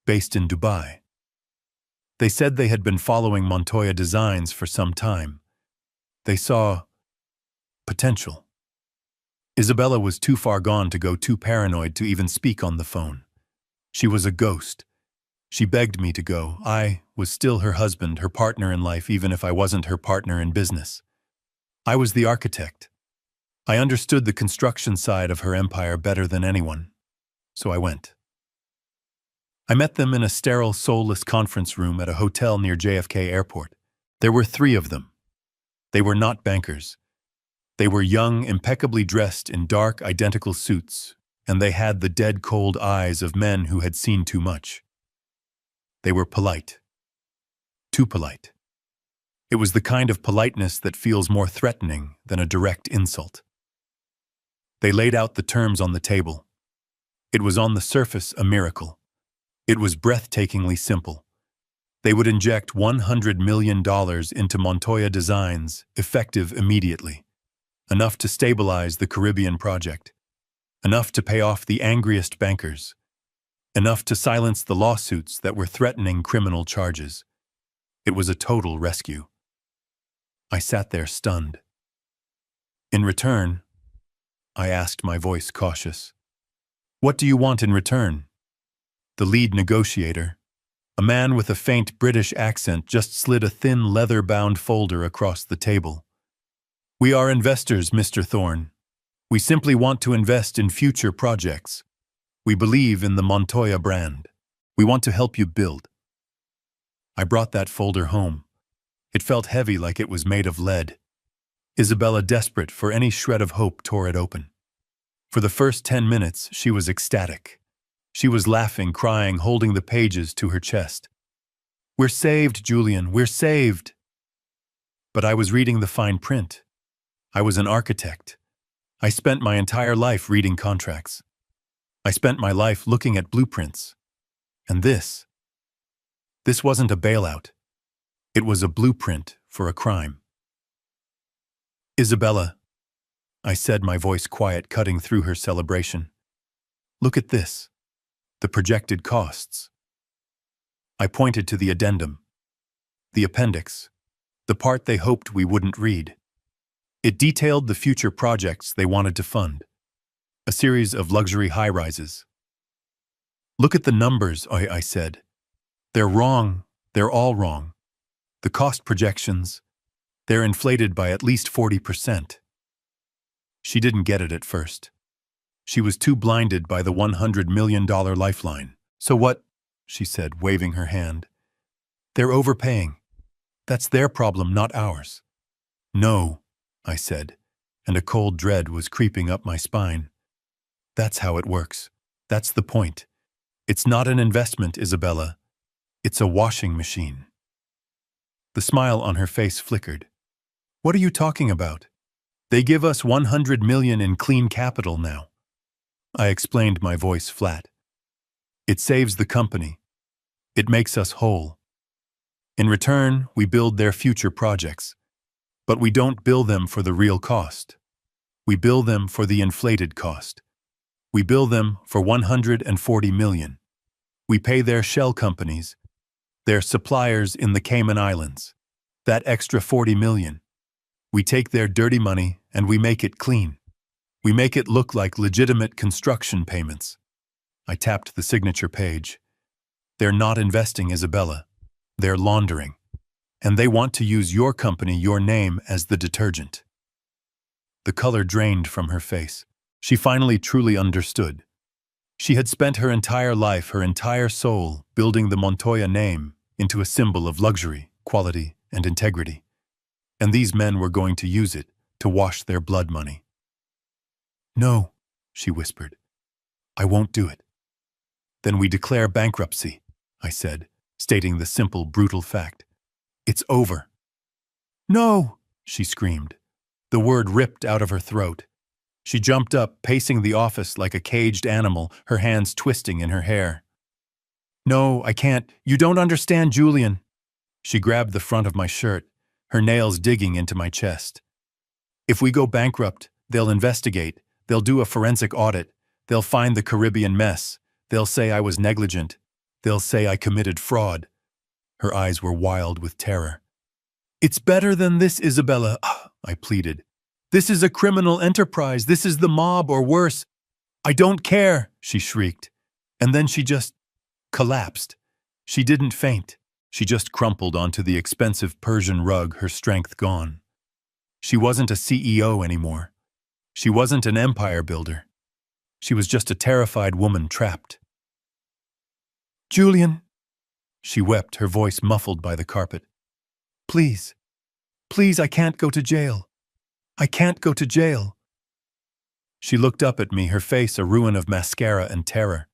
based in Dubai. They said they had been following Montoya Designs for some time. They saw potential. Isabella was too far gone to go, too paranoid to even speak on the phone. She was a ghost. She begged me to go. I was still her husband, her partner in life, even if I wasn't her partner in business. I was the architect. I understood the construction side of her empire better than anyone. So I went. I met them in a sterile, soulless conference room at a hotel near JFK Airport. There were 3 of them. They were not bankers. They were young, impeccably dressed in dark, identical suits, and they had the dead, cold eyes of men who had seen too much. They were polite. Too polite. It was the kind of politeness that feels more threatening than a direct insult. They laid out the terms on the table. It was on the surface a miracle. It was breathtakingly simple. They would inject $100 million into Montoya Designs, effective immediately. Enough to stabilize the Caribbean project. Enough to pay off the angriest bankers. Enough to silence the lawsuits that were threatening criminal charges. It was a total rescue. I sat there stunned. In return, I asked, my voice cautious, "What do you want in return?" The lead negotiator, a man with a faint British accent, just slid a thin leather-bound folder across the table. "We are investors, Mr. Thorne. We simply want to invest in future projects. We believe in the Montoya brand. We want to help you build." I brought that folder home. It felt heavy, like it was made of lead. Isabella, desperate for any shred of hope, tore it open. For the first 10 minutes, she was ecstatic. She was laughing, crying, holding the pages to her chest. "We're saved, Julian, we're saved." But I was reading the fine print. I was an architect. I spent my entire life reading contracts. I spent my life looking at blueprints. And this wasn't a bailout. It was a blueprint for a crime. "Isabella," I said, my voice quiet, cutting through her celebration. "Look at this. The projected costs." I pointed to the addendum. The appendix. The part they hoped we wouldn't read. It detailed the future projects they wanted to fund. A series of luxury high-rises. "Look at the numbers," I said. "They're wrong. They're all wrong. The cost projections, they're inflated by at least 40%. She didn't get it at first. She was too blinded by the $100 million lifeline. "So what?" she said, waving her hand. "They're overpaying. That's their problem, not ours." "No," I said, and a cold dread was creeping up my spine. "That's how it works. That's the point. It's not an investment, Isabella. It's a washing machine." The smile on her face flickered. "What are you talking about? They give us $100 million in clean capital now." I explained, my voice flat. "It saves the company. It makes us whole. In return, we build their future projects. But we don't bill them for the real cost. We bill them for the inflated cost. We bill them for $140 million. We pay their shell companies, their suppliers in the Cayman Islands, that extra $40 million. We take their dirty money and we make it clean. We make it look like legitimate construction payments." I tapped the signature page. They're not investing, Isabella. They're laundering. And they want to use your company, your name, as the detergent. The color drained from her face. She finally truly understood. She had spent her entire life, her entire soul, building the Montoya name into a symbol of luxury, quality, and integrity. And these men were going to use it to wash their blood money. "No," she whispered. "I won't do it." "Then we declare bankruptcy," I said, stating the simple, brutal fact. "It's over." "No!" she screamed. The word ripped out of her throat. She jumped up, pacing the office like a caged animal, her hands twisting in her hair. "No, I can't. You don't understand, Julian." She grabbed the front of my shirt, her nails digging into my chest. "If we go bankrupt, they'll investigate. They'll do a forensic audit. They'll find the Caribbean mess. They'll say I was negligent. They'll say I committed fraud." Her eyes were wild with terror. "It's better than this, Isabella," I pleaded. "This is a criminal enterprise. This is the mob or worse." "I don't care," she shrieked. And then she just collapsed. She didn't faint. She just crumpled onto the expensive Persian rug, her strength gone. She wasn't a CEO anymore. She wasn't an empire builder. She was just a terrified woman trapped. "Julian," she wept, her voice muffled by the carpet. "Please, please, I can't go to jail. I can't go to jail." She looked up at me, her face a ruin of mascara and terror.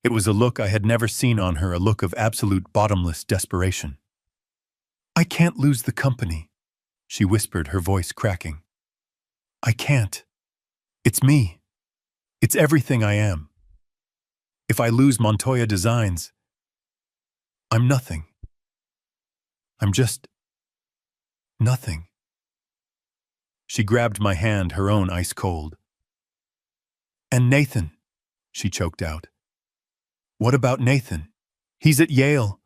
It was a look I had never seen on her, a look of absolute bottomless desperation. "I can't lose the company," she whispered, her voice cracking. "I can't. It's me. It's everything I am. If I lose Montoya Designs, I'm nothing. I'm just nothing." She grabbed my hand, her own ice cold. "And Nathan," she choked out. "What about Nathan? He's at Yale.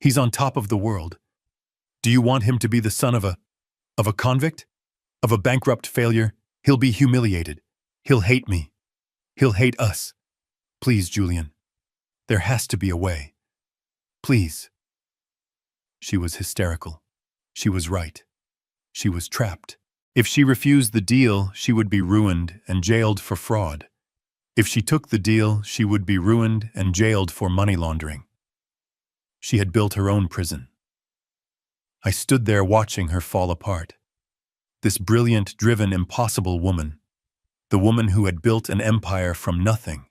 He's on top of the world. Do you want him to be the son of a convict? Of a bankrupt failure? He'll be humiliated. He'll hate me. He'll hate us. Please, Julian. There has to be a way. Please." She was hysterical. She was right. She was trapped. If she refused the deal, she would be ruined and jailed for fraud. If she took the deal, she would be ruined and jailed for money laundering. She had built her own prison. I stood there watching her fall apart. This brilliant, driven, impossible woman. The woman who had built an empire from nothing.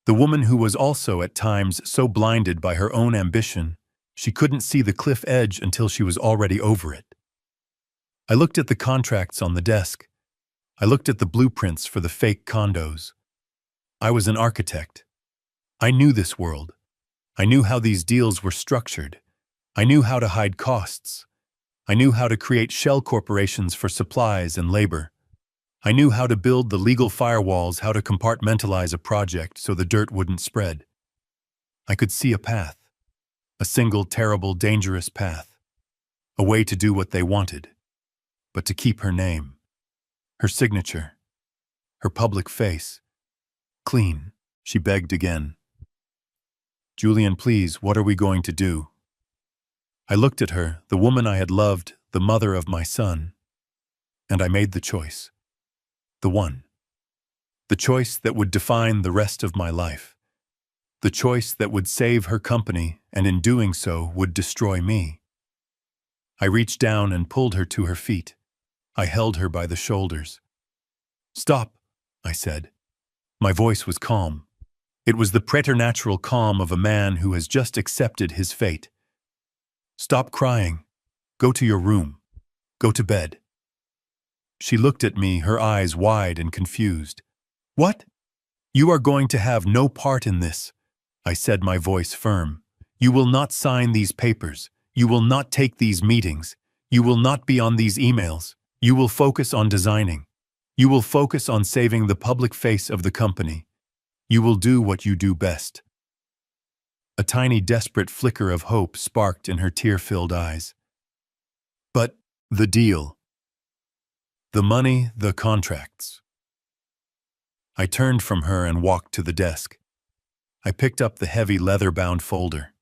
The woman who was also at times so blinded by her own ambition, she couldn't see the cliff edge until she was already over it. I looked at the contracts on the desk. I looked at the blueprints for the fake condos. I was an architect. I knew this world. I knew how these deals were structured. I knew how to hide costs. I knew how to create shell corporations for supplies and labor. I knew how to build the legal firewalls, how to compartmentalize a project so the dirt wouldn't spread. I could see a path. A single, terrible, dangerous path. A way to do what they wanted. But to keep her name, her signature, her public face, clean. She begged again. "Julian, please, what are we going to do?" I looked at her, the woman I had loved, the mother of my son, and I made the choice. The one. The choice that would define the rest of my life. The choice that would save her company and in doing so would destroy me. I reached down and pulled her to her feet. I held her by the shoulders. "Stop," I said. My voice was calm. It was the preternatural calm of a man who has just accepted his fate. "Stop crying. Go to your room. Go to bed." She looked at me, her eyes wide and confused. "What? You are going to have no part in this," I said, my voice firm. "You will not sign these papers. You will not take these meetings. You will not be on these emails. You will focus on designing. You will focus on saving the public face of the company. You will do what you do best." A tiny, desperate flicker of hope sparked in her tear-filled eyes. "But the deal. The money, the contracts." I turned from her and walked to the desk. I picked up the heavy leather-bound folder.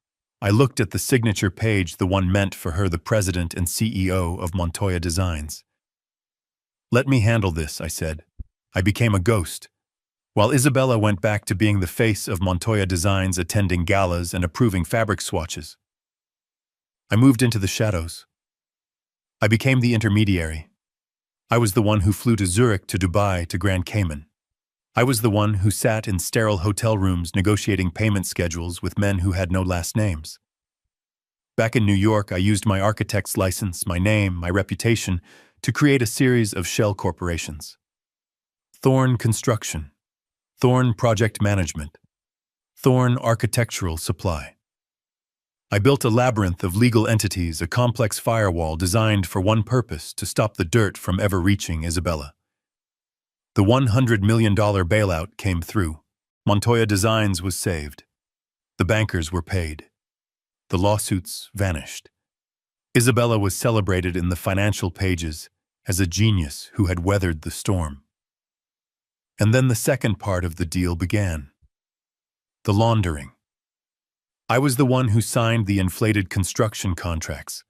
I looked at the signature page, the one meant for her, the president and CEO of Montoya Designs. "Let me handle this," I said. I became a ghost. While Isabella went back to being the face of Montoya Designs, attending galas and approving fabric swatches. I moved into the shadows. I became the intermediary. I was the one who flew to Zurich, to Dubai, to Grand Cayman. I was the one who sat in sterile hotel rooms negotiating payment schedules with men who had no last names. Back in New York, I used my architect's license, my name, my reputation, to create a series of shell corporations. Thorn Construction, Thorn Project Management, Thorn Architectural Supply. I built a labyrinth of legal entities, a complex firewall designed for one purpose: to stop the dirt from ever reaching Isabella. The $100 million bailout came through. Montoya Designs was saved. The bankers were paid. The lawsuits vanished. Isabella was celebrated in the financial pages as a genius who had weathered the storm. And then the second part of the deal began. The laundering. I was the one who signed the inflated construction contracts.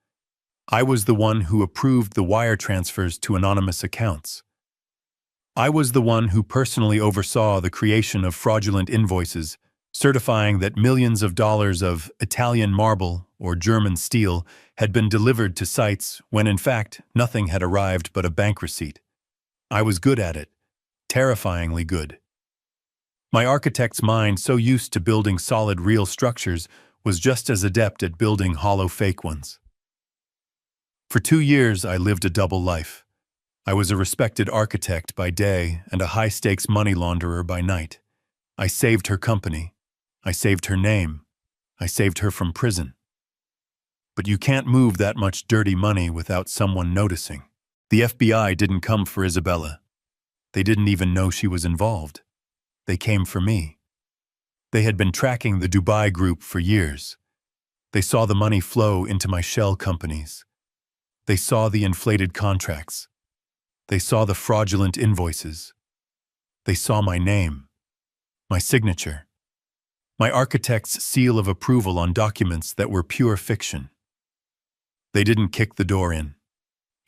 I was the one who approved the wire transfers to anonymous accounts. I was the one who personally oversaw the creation of fraudulent invoices, certifying that millions of dollars of Italian marble or German steel had been delivered to sites when in fact nothing had arrived but a bank receipt. I was good at it, terrifyingly good. My architect's mind, so used to building solid real structures, was just as adept at building hollow fake ones. For 2 years I lived a double life. I was a respected architect by day and a high-stakes money launderer by night. I saved her company. I saved her name. I saved her from prison. But you can't move that much dirty money without someone noticing. The FBI didn't come for Isabella. They didn't even know she was involved. They came for me. They had been tracking the Dubai group for years. They saw the money flow into my shell companies. They saw the inflated contracts. They saw the fraudulent invoices. They saw my name, my signature, my architect's seal of approval on documents that were pure fiction. They didn't kick the door in.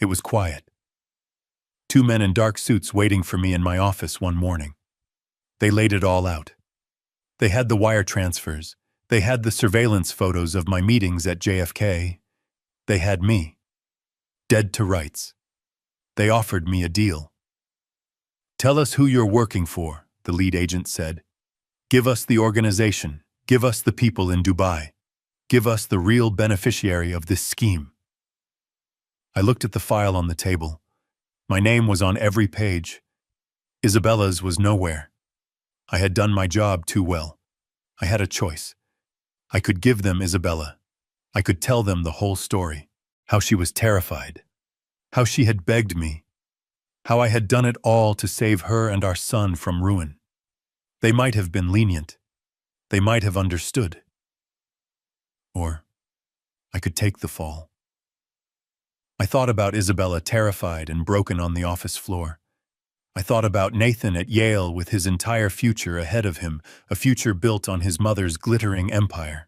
It was quiet. 2 men in dark suits waiting for me in my office one morning. They laid it all out. They had the wire transfers. They had the surveillance photos of my meetings at JFK. They had me. Dead to rights. They offered me a deal. "Tell us who you're working for," the lead agent said. "Give us the organization. Give us the people in Dubai. Give us the real beneficiary of this scheme." I looked at the file on the table. My name was on every page. Isabella's was nowhere. I had done my job too well. I had a choice. I could give them Isabella. I could tell them the whole story. How she was terrified. How she had begged me. How I had done it all to save her and our son from ruin. They might have been lenient. They might have understood. Or I could take the fall. I thought about Isabella, terrified and broken on the office floor. I thought about Nathan at Yale with his entire future ahead of him, a future built on his mother's glittering empire.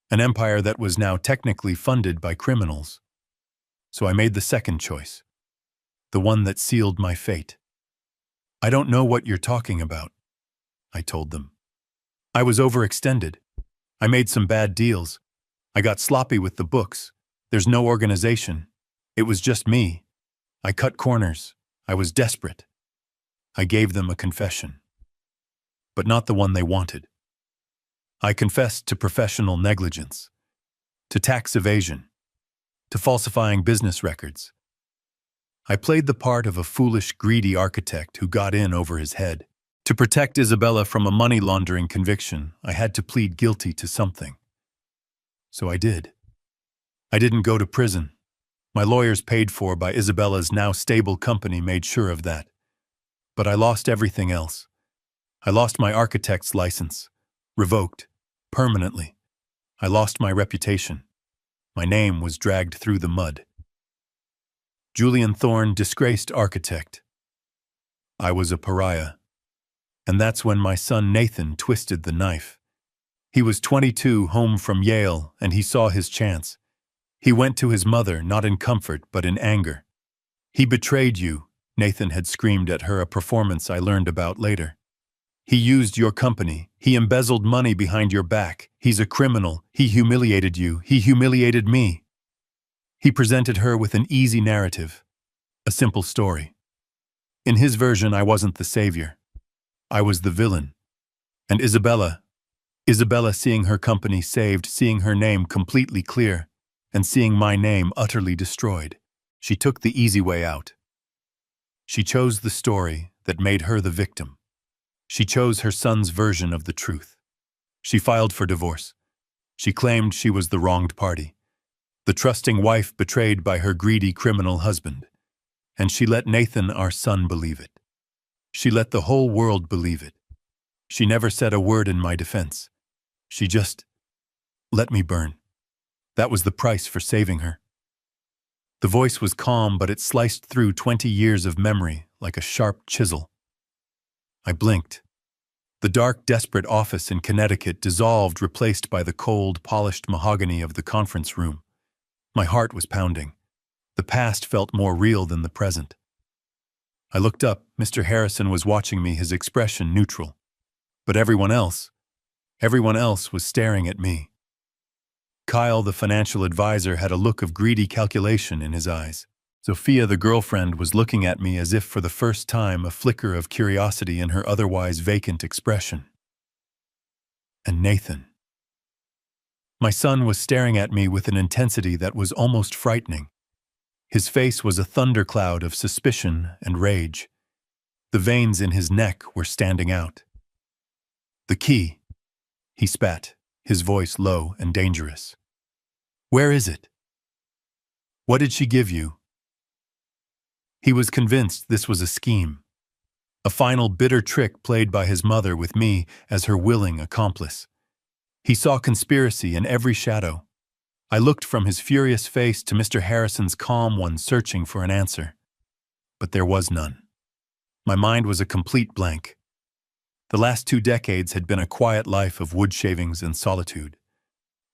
An empire that was now technically funded by criminals. So I made the second choice, the one that sealed my fate. "I don't know what you're talking about," I told them. "I was overextended. I made some bad deals. I got sloppy with the books. There's no organization. It was just me. I cut corners. I was desperate." I gave them a confession. But not the one they wanted. I confessed to professional negligence, to tax evasion, to falsifying business records. I played the part of a foolish, greedy architect who got in over his head. To protect Isabella from a money laundering conviction, I had to plead guilty to something. So I did. I didn't go to prison. My lawyers, paid for by Isabella's now stable company, made sure of that. But I lost everything else. I lost my architect's license, revoked, permanently. I lost my reputation. My name was dragged through the mud. Julian Thorne, disgraced architect. I was a pariah. And that's when my son Nathan twisted the knife. He was 22, home from Yale, and he saw his chance. He went to his mother, not in comfort, but in anger. "He betrayed you," Nathan had screamed at her, a performance I learned about later. "He used your company. He embezzled money behind your back. He's a criminal. He humiliated you. He humiliated me." He presented her with an easy narrative, a simple story. In his version, I wasn't the savior. I was the villain. And Isabella, seeing her company saved, seeing her name completely clear, and seeing my name utterly destroyed, she took the easy way out. She chose the story that made her the victim. She chose her son's version of the truth. She filed for divorce. She claimed she was the wronged party, the trusting wife betrayed by her greedy criminal husband. And she let Nathan, our son, believe it. She let the whole world believe it. She never said a word in my defense. She just let me burn. That was the price for saving her. The voice was calm, but it sliced through 20 years of memory like a sharp chisel. I blinked. The dark, desperate office in Connecticut dissolved, replaced by the cold, polished mahogany of the conference room. My heart was pounding. The past felt more real than the present. I looked up. Mr. Harrison was watching me, his expression neutral. But everyone else was staring at me. Kyle, the financial advisor, had a look of greedy calculation in his eyes. Sophia, the girlfriend, was looking at me as if for the first time, a flicker of curiosity in her otherwise vacant expression. And Nathan. My son was staring at me with an intensity that was almost frightening. His face was a thundercloud of suspicion and rage. The veins in his neck were standing out. "The key," he spat, his voice low and dangerous. "Where is it? What did she give you?" He was convinced this was a scheme, a final bitter trick played by his mother with me as her willing accomplice. He saw conspiracy in every shadow. I looked from his furious face to Mr. Harrison's calm one, searching for an answer. But there was none. My mind was a complete blank. The last 2 decades had been a quiet life of wood shavings and solitude.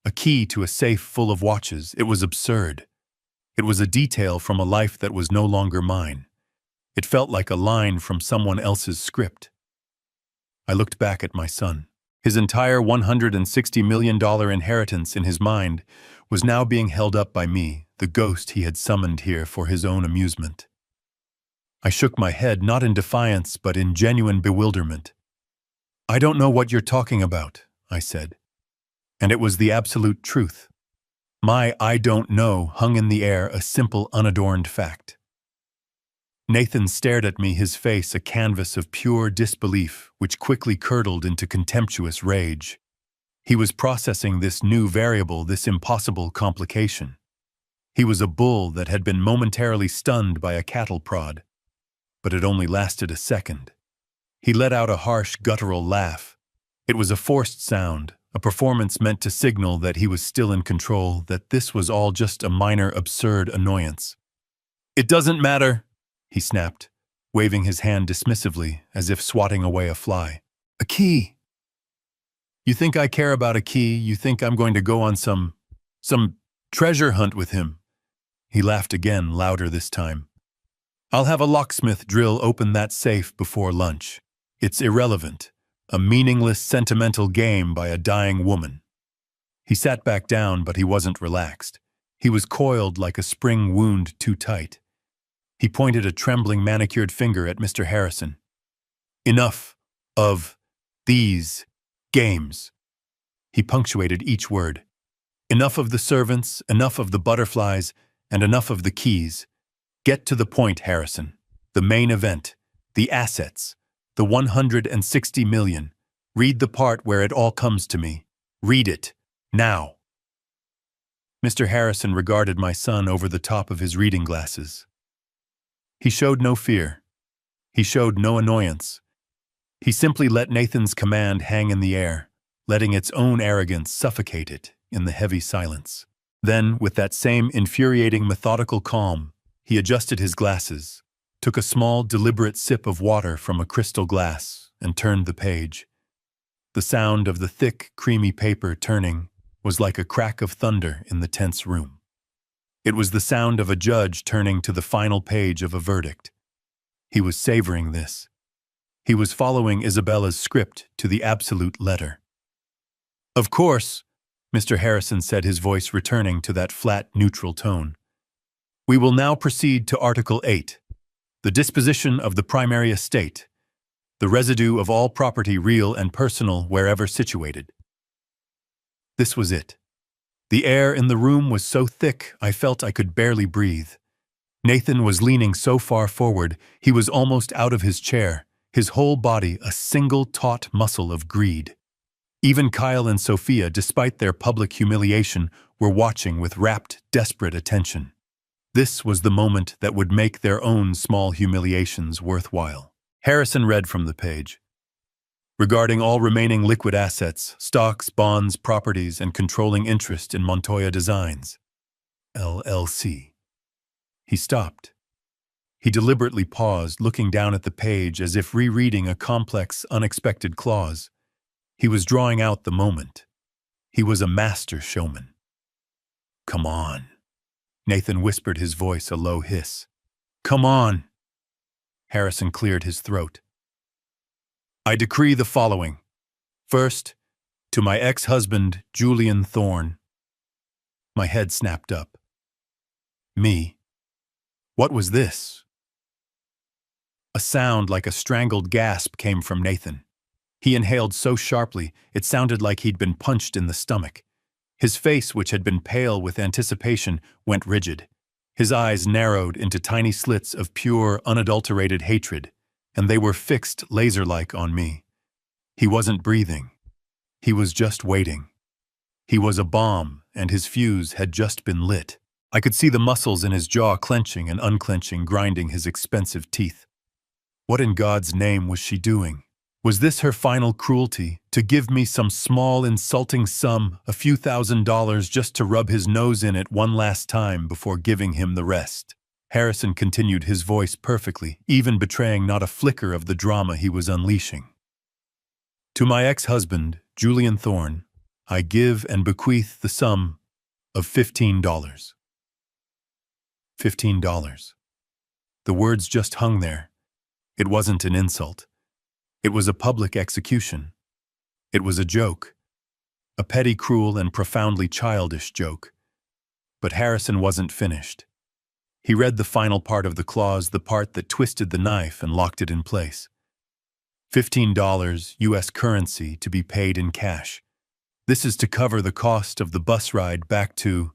A key to a safe full of watches. It was absurd. It was a detail from a life that was no longer mine. It felt like a line from someone else's script. I looked back at my son. His entire $160 million inheritance in his mind was now being held up by me, the ghost he had summoned here for his own amusement. I shook my head, not in defiance, but in genuine bewilderment. "I don't know what you're talking about," I said. And it was the absolute truth. My "I don't know" hung in the air, a simple, unadorned fact. Nathan stared at me, his face a canvas of pure disbelief, which quickly curdled into contemptuous rage. He was processing this new variable, this impossible complication. He was a bull that had been momentarily stunned by a cattle prod. But it only lasted a second. He let out a harsh, guttural laugh. It was a forced sound, a performance meant to signal that he was still in control, that this was all just a minor, absurd annoyance. "It doesn't matter," he snapped, waving his hand dismissively, as if swatting away a fly. "A key. You think I care about a key? You think I'm going to go on some treasure hunt with him?" He laughed again, louder this time. "I'll have a locksmith drill open that safe before lunch. It's irrelevant. A meaningless, sentimental game by a dying woman." He sat back down, but he wasn't relaxed. He was coiled like a spring wound too tight. He pointed a trembling, manicured finger at Mr. Harrison. "Enough of these games." He punctuated each word. "Enough of the servants, enough of the butterflies, and enough of the keys. Get to the point, Harrison. The main event, the assets, the 160 million. Read the part where it all comes to me. Read it, now." Mr. Harrison regarded my son over the top of his reading glasses. He showed no fear. He showed no annoyance. He simply let Nathan's command hang in the air, letting its own arrogance suffocate it in the heavy silence. Then, with that same infuriating, methodical calm, he adjusted his glasses, took a small, deliberate sip of water from a crystal glass, and turned the page. The sound of the thick, creamy paper turning was like a crack of thunder in the tense room. It was the sound of a judge turning to the final page of a verdict. He was savoring this. He was following Isabella's script to the absolute letter. "Of course," Mr. Harrison said, his voice returning to that flat, neutral tone. "We will now proceed to Article 8, the disposition of the primary estate, the residue of all property real and personal wherever situated." This was it. The air in the room was so thick I felt I could barely breathe. Nathan was leaning so far forward he was almost out of his chair, his whole body a single taut muscle of greed. Even Kyle and Sophia, despite their public humiliation, were watching with rapt, desperate attention. This was the moment that would make their own small humiliations worthwhile. Harrison read from the page. "Regarding all remaining liquid assets, stocks, bonds, properties, and controlling interest in Montoya Designs, LLC." He stopped. He deliberately paused, looking down at the page as if rereading a complex, unexpected clause. He was drawing out the moment. He was a master showman. "Come on," Nathan whispered, his voice a low hiss. "Come on." Harrison cleared his throat. "I decree the following. First, to my ex-husband, Julian Thorne." My head snapped up. Me? What was this? A sound like a strangled gasp came from Nathan. He inhaled so sharply, it sounded like he'd been punched in the stomach. His face, which had been pale with anticipation, went rigid. His eyes narrowed into tiny slits of pure, unadulterated hatred, and they were fixed laser-like on me. He wasn't breathing. He was just waiting. He was a bomb, and his fuse had just been lit. I could see the muscles in his jaw clenching and unclenching, grinding his expensive teeth. What in God's name was she doing? Was this her final cruelty, to give me some small, insulting sum, a few $1,000s, just to rub his nose in it one last time before giving him the rest? Harrison continued, his voice perfectly, even betraying not a flicker of the drama he was unleashing. "To my ex-husband, Julian Thorne, I give and bequeath the sum of $15. $15. The words just hung there. It wasn't an insult. It was a public execution. It was a joke. A petty, cruel, and profoundly childish joke. But Harrison wasn't finished. He read the final part of the clause, the part that twisted the knife and locked it in place. $15 U.S. currency to be paid in cash. This is to cover the cost of the bus ride back to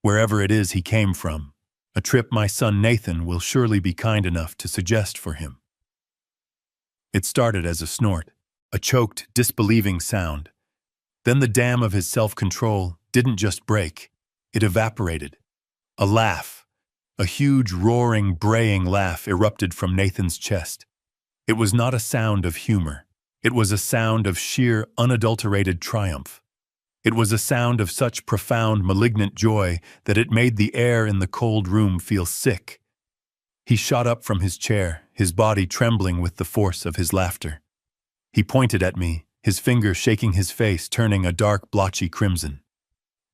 wherever it is he came from, a trip my son Nathan will surely be kind enough to suggest for him. It started as a snort, a choked, disbelieving sound. Then the dam of his self-control didn't just break, it evaporated. A laugh, a huge, roaring, braying laugh erupted from Nathan's chest. It was not a sound of humor. It was a sound of sheer, unadulterated triumph. It was a sound of such profound, malignant joy that it made the air in the cold room feel sick. He shot up from his chair, his body trembling with the force of his laughter. He pointed at me, his finger shaking his face, turning a dark, blotchy crimson.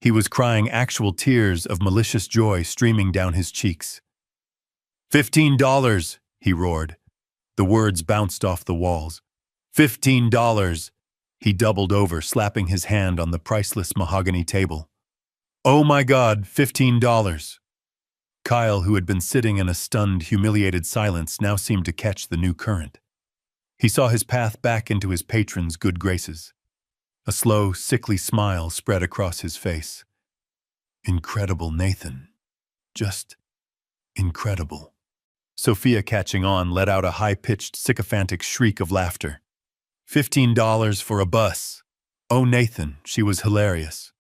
He was crying actual tears of malicious joy streaming down his cheeks. $15, he roared. The words bounced off the walls. $15. He doubled over, slapping his hand on the priceless mahogany table. Oh my God, $15. Kyle, who had been sitting in a stunned, humiliated silence, now seemed to catch the new current. He saw his path back into his patron's good graces. A slow, sickly smile spread across his face. Incredible, Nathan. Just incredible. Sophia, catching on, let out a high-pitched, sycophantic shriek of laughter. $15 for a bus. Oh, Nathan, she was hilarious.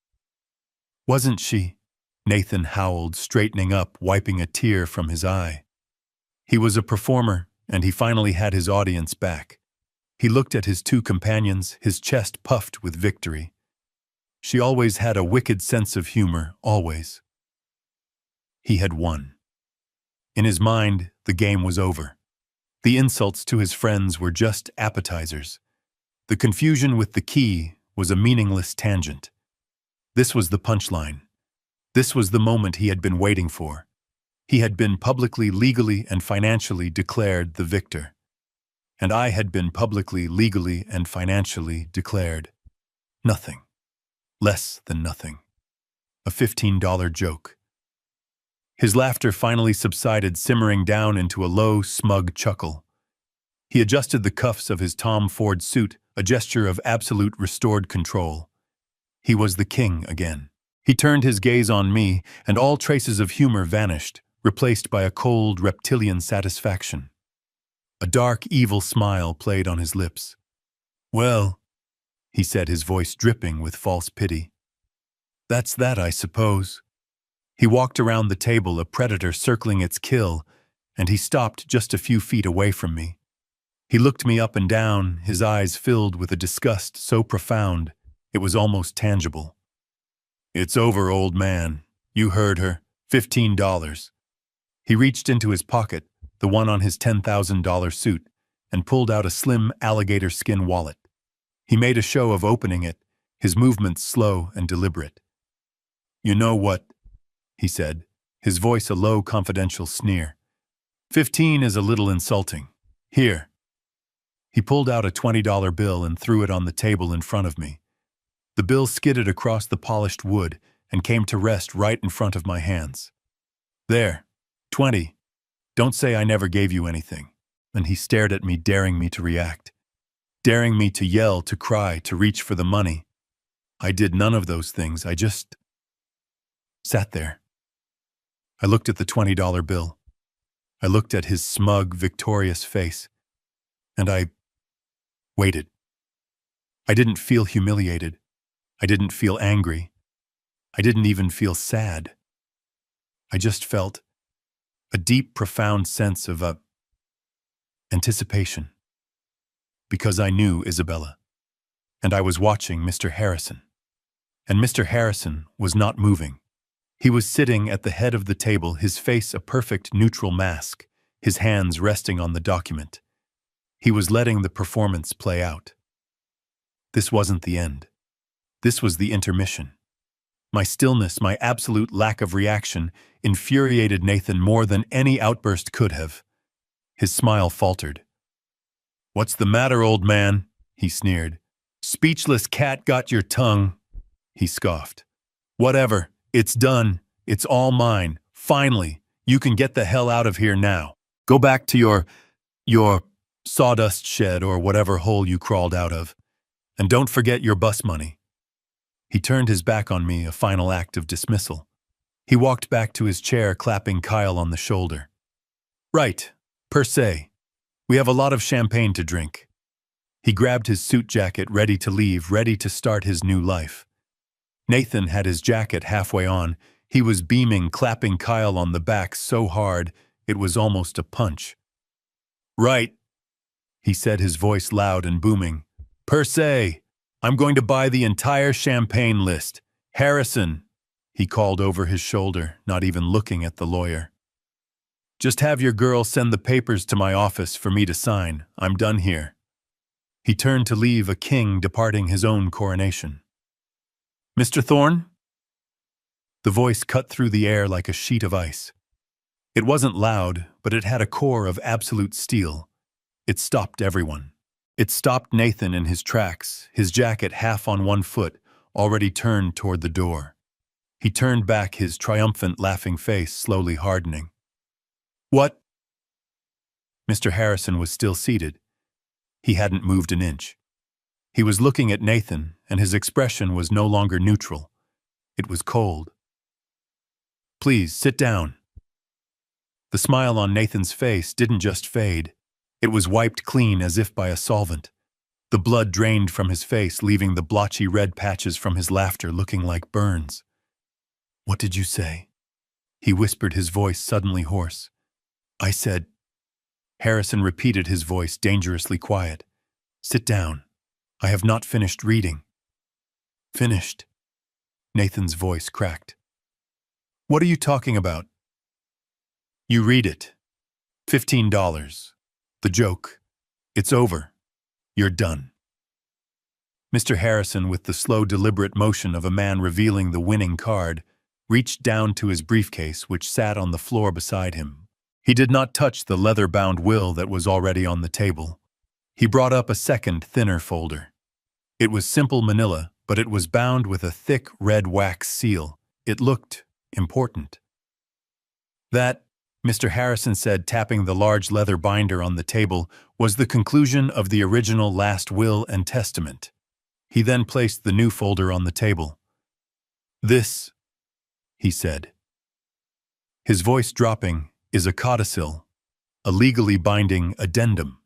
Wasn't she? Nathan howled, straightening up, wiping a tear from his eye. He was a performer, and he finally had his audience back. He looked at his two companions, his chest puffed with victory. She always had a wicked sense of humor, always. He had won. In his mind, the game was over. The insults to his friends were just appetizers. The confusion with the key was a meaningless tangent. This was the punchline. This was the moment he had been waiting for. He had been publicly, legally, and financially declared the victor. And I had been publicly, legally, and financially declared nothing. Less than nothing. A $15 joke. His laughter finally subsided, simmering down into a low, smug chuckle. He adjusted the cuffs of his Tom Ford suit, a gesture of absolute restored control. He was the king again. He turned his gaze on me, and all traces of humor vanished, replaced by a cold, reptilian satisfaction. A dark, evil smile played on his lips. "Well," he said, his voice dripping with false pity. "That's that, I suppose." He walked around the table, a predator circling its kill, and he stopped just a few feet away from me. He looked me up and down, his eyes filled with a disgust so profound it was almost tangible. "It's over, old man. You heard her. $15. He reached into his pocket, the one on his $10,000 suit, and pulled out a slim alligator skin wallet. He made a show of opening it, his movements slow and deliberate. "You know what?" he said, his voice a low, confidential sneer. 15 is a little insulting. Here." He pulled out a $20 bill and threw it on the table in front of me. The bill skidded across the polished wood and came to rest right in front of my hands. "There, 20. Don't say I never gave you anything." And he stared at me, daring me to react. Daring me to yell, to cry, to reach for the money. I did none of those things. I just sat there. I looked at the $20 bill. I looked at his smug, victorious face. And I waited. I didn't feel humiliated. I didn't feel angry. I didn't even feel sad. I just felt a deep, profound sense of anticipation. Because I knew Isabella. And I was watching Mr. Harrison. And Mr. Harrison was not moving. He was sitting at the head of the table, his face a perfect neutral mask, his hands resting on the document. He was letting the performance play out. This wasn't the end. This was the intermission. My stillness, my absolute lack of reaction, infuriated Nathan more than any outburst could have. His smile faltered. "What's the matter, old man?" he sneered. "Speechless cat got your tongue," he scoffed. "Whatever, it's done. It's all mine. Finally, you can get the hell out of here now. Go back to your sawdust shed or whatever hole you crawled out of. And don't forget your bus money." He turned his back on me, a final act of dismissal. He walked back to his chair, clapping Kyle on the shoulder. "Right, per se. We have a lot of champagne to drink." He grabbed his suit jacket, ready to leave, ready to start his new life. Nathan had his jacket halfway on. He was beaming, clapping Kyle on the back so hard it was almost a punch. "Right," he said, his voice loud and booming. "Per se. I'm going to buy the entire champagne list. Harrison," he called over his shoulder, not even looking at the lawyer. "Just have your girl send the papers to my office for me to sign. I'm done here." He turned to leave, a king departing his own coronation. "Mr. Thorne?" The voice cut through the air like a sheet of ice. It wasn't loud, but it had a core of absolute steel. It stopped everyone. It stopped Nathan in his tracks, his jacket half on one foot, already turned toward the door. He turned back, his triumphant, laughing face slowly hardening. "What?" Mr. Harrison was still seated. He hadn't moved an inch. He was looking at Nathan, and his expression was no longer neutral. It was cold. "Please, sit down." The smile on Nathan's face didn't just fade. It was wiped clean as if by a solvent. The blood drained from his face, leaving the blotchy red patches from his laughter looking like burns. "What did you say?" He whispered, his voice suddenly hoarse. "I said..." Harrison repeated, his voice dangerously quiet. "Sit down. I have not finished reading." "Finished?" Nathan's voice cracked. "What are you talking about?" "You read it. $15. The joke. It's over. You're done." Mr. Harrison, with the slow, deliberate motion of a man revealing the winning card, reached down to his briefcase, which sat on the floor beside him. He did not touch the leather-bound will that was already on the table. He brought up a second, thinner folder. It was simple manila, but it was bound with a thick red wax seal. It looked important. That, Mr. Harrison said, tapping the large leather binder on the table, was the conclusion of the original last will and testament. He then placed the new folder on the table. "This," he said, his voice dropping, "is a codicil, a legally binding addendum."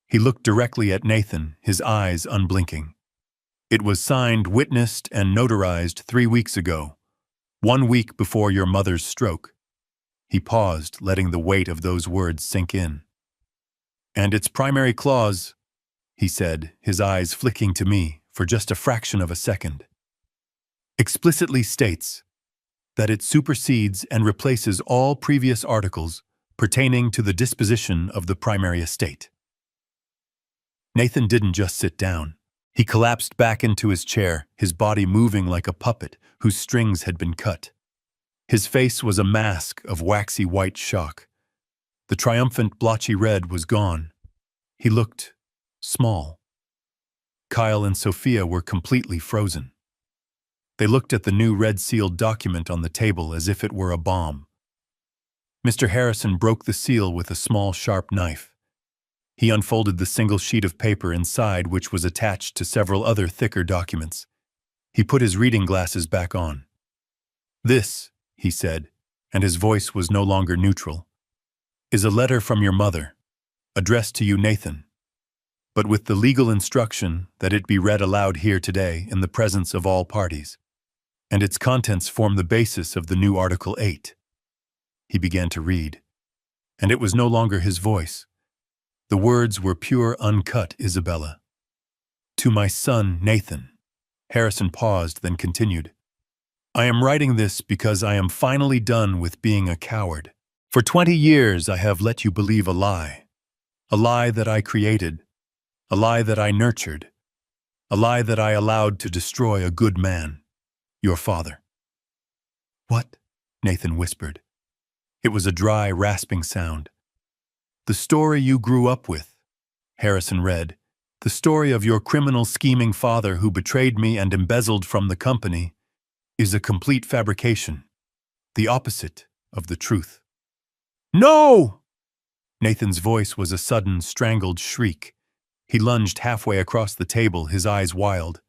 He looked directly at Nathan, his eyes unblinking. "It was signed, witnessed, and notarized 3 weeks ago, 1 week before your mother's stroke." He paused, letting the weight of those words sink in. "And its primary clause," he said, his eyes flicking to me for just a fraction of a second, "explicitly states that it supersedes and replaces all previous articles pertaining to the disposition of the primary estate." Nathan didn't just sit down. He collapsed back into his chair, his body moving like a puppet whose strings had been cut. His face was a mask of waxy white shock. The triumphant blotchy red was gone. He looked small. Kyle and Sophia were completely frozen. They looked at the new red-sealed document on the table as if it were a bomb. Mr. Harrison broke the seal with a small, sharp knife. He unfolded the single sheet of paper inside, which was attached to several other thicker documents. He put his reading glasses back on. "This," he said, and his voice was no longer neutral, "is a letter from your mother, addressed to you, Nathan, but with the legal instruction that it be read aloud here today in the presence of all parties, and its contents form the basis of the new Article 8. He began to read, and it was no longer his voice. The words were pure, uncut Isabella. "To my son, Nathan." Harrison paused, then continued. "I am writing this because I am finally done with being a coward. For 20 years I have let you believe a lie that I created, a lie that I nurtured, a lie that I allowed to destroy a good man, your father." "What?" Nathan whispered. It was a dry, rasping sound. "The story you grew up with," Harrison read, "the story of your criminal scheming father who betrayed me and embezzled from the company, is a complete fabrication, the opposite of the truth." "No!" Nathan's voice was a sudden, strangled shriek. He lunged halfway across the table, his eyes wild.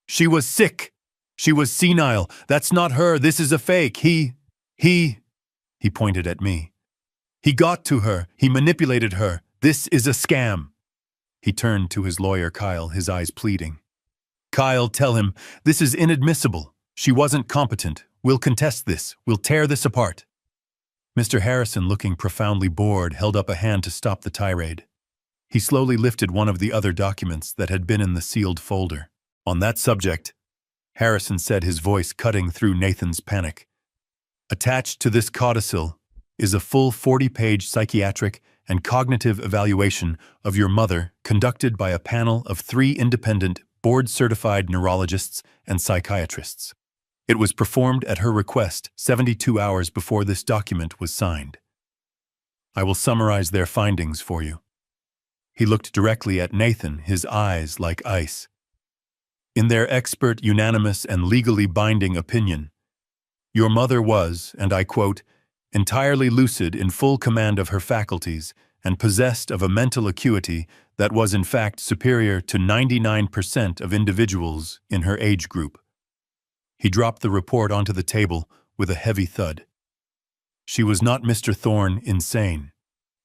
"She was sick. She was senile. That's not her. This is a fake. He pointed at me. "He got to her. He manipulated her. This is a scam." He turned to his lawyer, Kyle, his eyes pleading. "Kyle, tell him, this is inadmissible. She wasn't competent. We'll contest this. We'll tear this apart." Mr. Harrison, looking profoundly bored, held up a hand to stop the tirade. He slowly lifted one of the other documents that had been in the sealed folder. "On that subject," Harrison said, his voice cutting through Nathan's panic, "attached to this codicil is a full 40-page psychiatric and cognitive evaluation of your mother conducted by a panel of 3 independent, board-certified neurologists and psychiatrists. It was performed at her request 72 hours before this document was signed. I will summarize their findings for you." He looked directly at Nathan, his eyes like ice. "In their expert, unanimous, and legally binding opinion, your mother was, and I quote, entirely lucid, in full command of her faculties, and possessed of a mental acuity that was in fact superior to 99% of individuals in her age group." He dropped the report onto the table with a heavy thud. "She was not, Mr. Thorne, insane.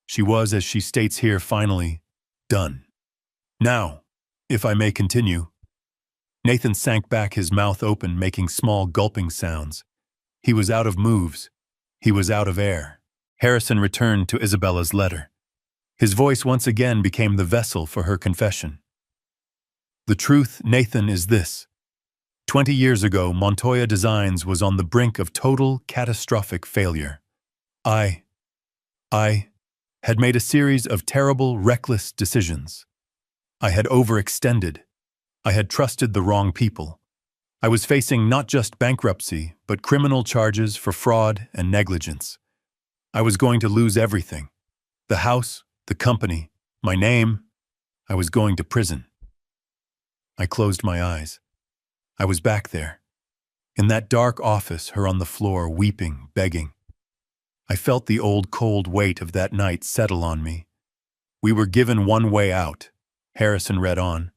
She was, as she states here, finally done. Now, if I may continue." Nathan sank back, his mouth open, making small gulping sounds. He was out of moves. He was out of air. Harrison returned to Isabella's letter. His voice once again became the vessel for her confession. "The truth, Nathan, is this. 20 years ago, Montoya Designs was on the brink of total, catastrophic failure. I had made a series of terrible, reckless decisions. I had overextended. I had trusted the wrong people. I was facing not just bankruptcy, but criminal charges for fraud and negligence. I was going to lose everything. The house, the company, my name. I was going to prison. I closed my eyes. I was back there. In that dark office, her on the floor, weeping, begging. I felt the old cold weight of that night settle on me. We were given one way out, Harrison read on,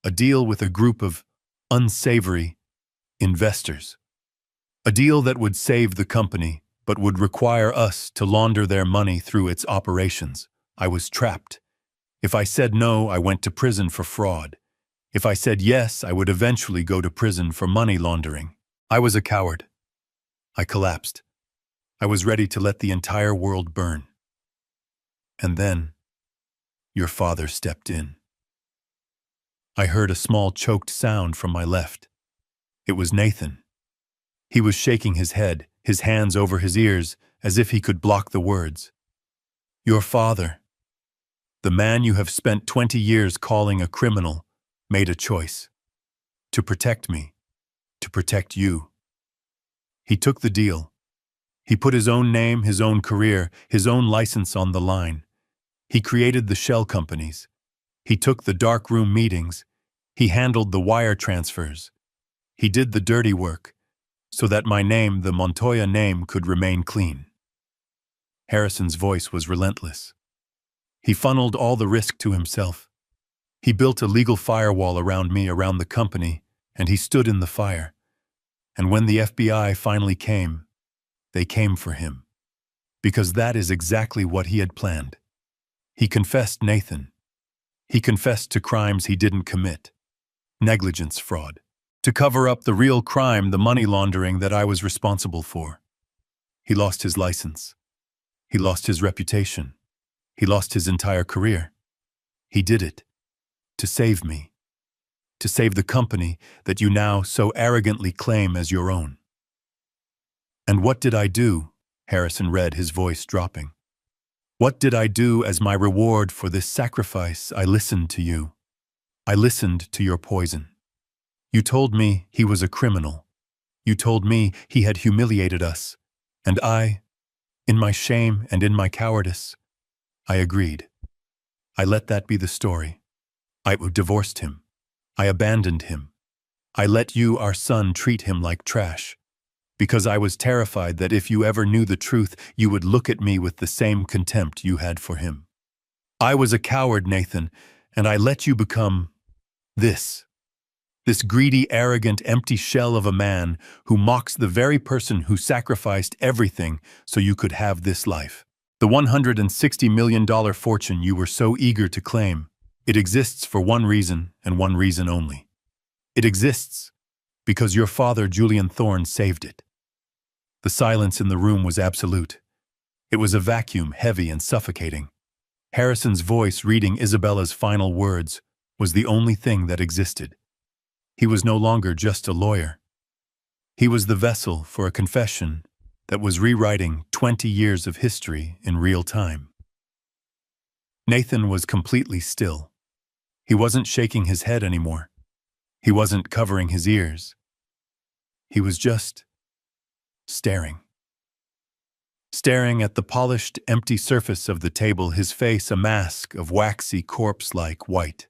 a deal with a group of unsavory investors. A deal that would save the company, but would require us to launder their money through its operations. I was trapped. If I said no, I went to prison for fraud. If I said yes, I would eventually go to prison for money laundering. I was a coward. I collapsed. I was ready to let the entire world burn. And then, your father stepped in. I heard a small choked sound from my left. It was Nathan. He was shaking his head, his hands over his ears, as if he could block the words. Your father, the man you have spent 20 years calling a criminal, made a choice. To protect me. To protect you. He took the deal. He put his own name, his own career, his own license on the line. He created the shell companies. He took the darkroom meetings. He handled the wire transfers. He did the dirty work, so that my name, the Montoya name, could remain clean. Harrison's voice was relentless. He funneled all the risk to himself. He built a legal firewall around me, around the company, and he stood in the fire. And when the FBI finally came, they came for him. Because that is exactly what he had planned. He confessed Nathan. He confessed to crimes he didn't commit. Negligence, fraud. To cover up the real crime, the money laundering that I was responsible for. He lost his license. He lost his reputation. He lost his entire career. He did it. To save me. To save the company that you now so arrogantly claim as your own. And what did I do? Harrison read, his voice dropping. What did I do as my reward for this sacrifice? I listened to you. I listened to your poison. You told me he was a criminal. You told me he had humiliated us. And I, in my shame and in my cowardice, I agreed. I let that be the story. I divorced him. I abandoned him. I let you, our son, treat him like trash. Because I was terrified that if you ever knew the truth, you would look at me with the same contempt you had for him. I was a coward, Nathan, and I let you become this greedy, arrogant, empty shell of a man who mocks the very person who sacrificed everything so you could have this life. The $160 million fortune you were so eager to claim, it exists for one reason and one reason only. It exists because your father, Julian Thorne, saved it. The silence in the room was absolute. It was a vacuum, heavy and suffocating. Harrison's voice reading Isabella's final words was the only thing that existed. He was no longer just a lawyer. He was the vessel for a confession that was rewriting 20 years of history in real time. Nathan was completely still. He wasn't shaking his head anymore. He wasn't covering his ears. He was just staring. Staring at the polished, empty surface of the table, his face a mask of waxy, corpse-like white.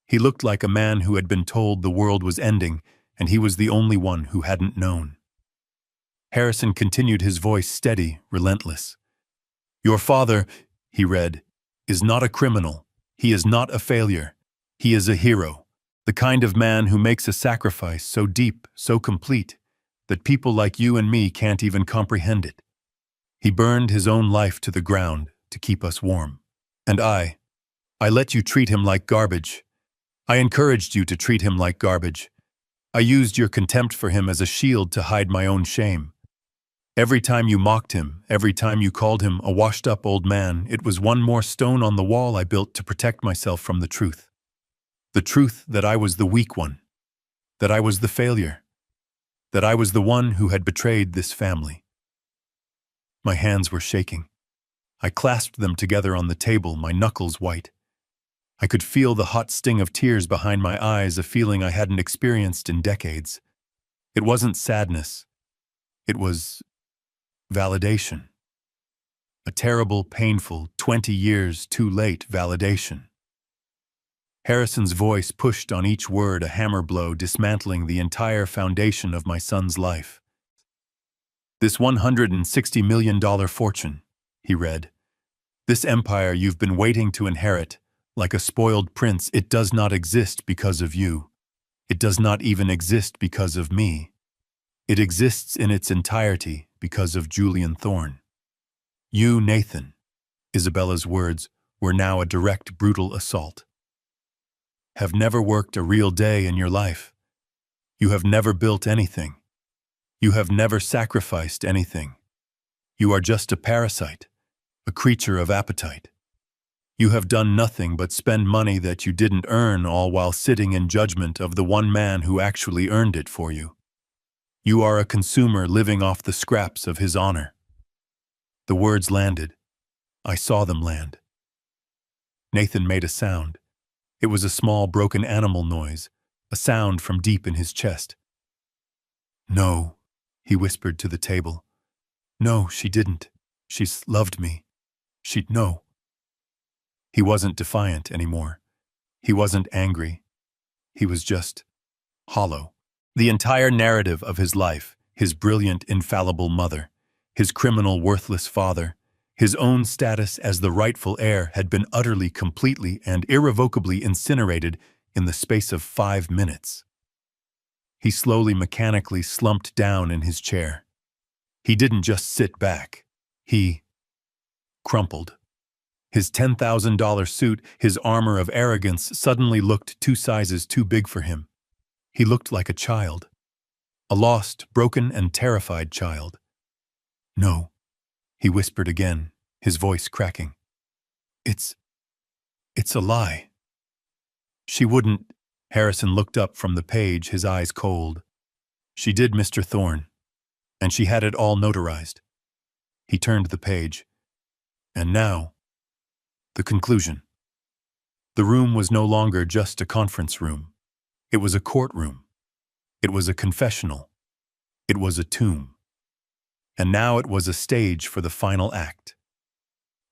He looked like a man who had been told the world was ending, and he was the only one who hadn't known. Harrison continued, his voice steady, relentless. Your father, he read, is not a criminal. He is not a failure. He is a hero. The kind of man who makes a sacrifice so deep, so complete, that people like you and me can't even comprehend it. He burned his own life to the ground to keep us warm. And I let you treat him like garbage. I encouraged you to treat him like garbage. I used your contempt for him as a shield to hide my own shame. Every time you mocked him, every time you called him a washed-up old man, it was one more stone on the wall I built to protect myself from the truth. The truth that I was the weak one, that I was the failure, that I was the one who had betrayed this family. My hands were shaking. I clasped them together on the table, my knuckles white. I could feel the hot sting of tears behind my eyes, a feeling I hadn't experienced in decades. It wasn't sadness. It was validation. A terrible, painful, 20 years too late validation. Harrison's voice pushed on each word, a hammer blow dismantling the entire foundation of my son's life. This $160 million fortune, he read. This empire you've been waiting to inherit, like a spoiled prince, it does not exist because of you. It does not even exist because of me. It exists in its entirety because of Julian Thorne. You, Nathan, Isabella's words were now a direct, brutal assault. Have never worked a real day in your life. You have never built anything. You have never sacrificed anything. You are just a parasite, a creature of appetite. You have done nothing but spend money that you didn't earn, all while sitting in judgment of the one man who actually earned it for you. You are a consumer living off the scraps of his honor. The words landed. I saw them land. Nathan made a sound. It was a small, broken animal noise, a sound from deep in his chest. No, he whispered to the table. No, she didn't. She's loved me. No. He wasn't defiant anymore. He wasn't angry. He was just hollow. The entire narrative of his life, his brilliant, infallible mother, his criminal, worthless father, his own status as the rightful heir had been utterly, completely, and irrevocably incinerated in the space of 5 minutes. He slowly, mechanically slumped down in his chair. He didn't just sit back. He crumpled. His $10,000 suit, his armor of arrogance, suddenly looked 2 sizes too big for him. He looked like a child. A lost, broken, and terrified child. No, he whispered again, his voice cracking. It's a lie. She wouldn't. Harrison looked up from the page, his eyes cold. She did, Mr. Thorne, and she had it all notarized. He turned the page. And now, the conclusion. The room was no longer just a conference room. It was a courtroom. It was a confessional. It was a tomb. And now it was a stage for the final act.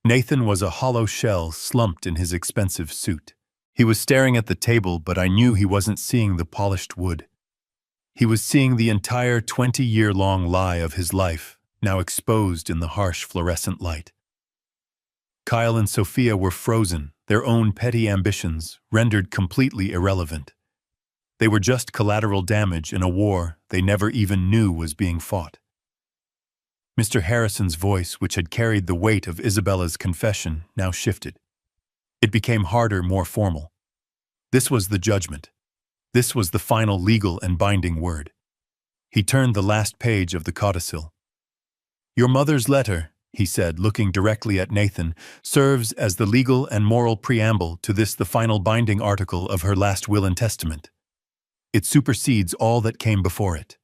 Nathan was a hollow shell slumped in his expensive suit. He was staring at the table, but I knew he wasn't seeing the polished wood. He was seeing the entire 20-year-long lie of his life, now exposed in the harsh fluorescent light. Kyle and Sophia were frozen, their own petty ambitions rendered completely irrelevant. They were just collateral damage in a war they never even knew was being fought. Mr. Harrison's voice, which had carried the weight of Isabella's confession, now shifted. It became harder, more formal. This was the judgment. This was the final legal and binding word. He turned the last page of the codicil. Your mother's letter, he said, looking directly at Nathan, serves as the legal and moral preamble to this, the final binding article of her last will and testament. It supersedes all that came before it.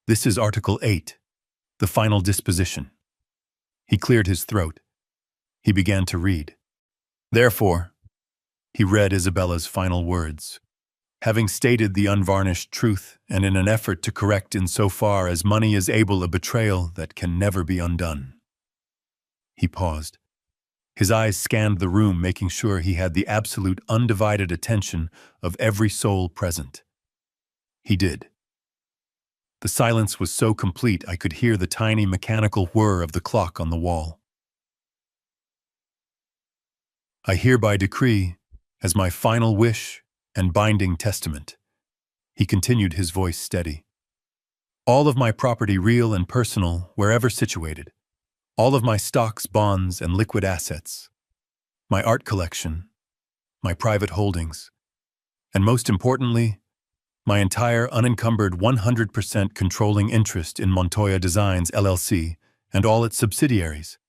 This is Article 8, the final disposition. He cleared his throat. He began to read. Therefore, he read Isabella's final words. Having stated the unvarnished truth, and in an effort to correct insofar as money is able a betrayal that can never be undone. He paused. His eyes scanned the room, making sure he had the absolute, undivided attention of every soul present. He did. The silence was so complete I could hear the tiny mechanical whir of the clock on the wall. I hereby decree, as my final wish and binding testament, he continued, his voice steady, all of my property, real and personal, wherever situated, all of my stocks, bonds, and liquid assets, my art collection, my private holdings, and most importantly, my entire unencumbered 100% controlling interest in Montoya Designs, LLC, and all its subsidiaries,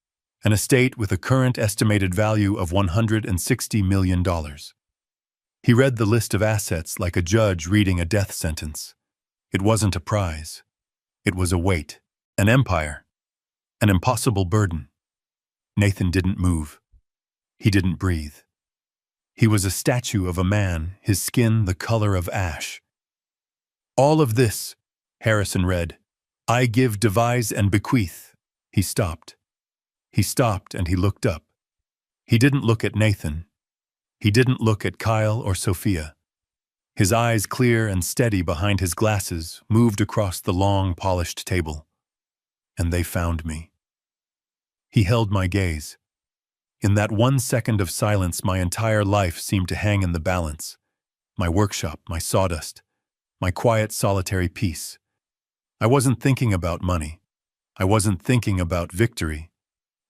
an estate with a current estimated value of $160 million. He read the list of assets like a judge reading a death sentence. It wasn't a prize. It was a weight, an empire, an impossible burden. Nathan didn't move. He didn't breathe. He was a statue of a man, his skin the color of ash. All of this, Harrison read, I give, devise, and bequeath. He stopped. He stopped and he looked up. He didn't look at Nathan. He didn't look at Kyle or Sophia. His eyes, clear and steady behind his glasses, moved across the long, polished table. And they found me. He held my gaze. In that 1 second of silence, my entire life seemed to hang in the balance. My workshop, my sawdust, my quiet, solitary peace. I wasn't thinking about money. I wasn't thinking about victory.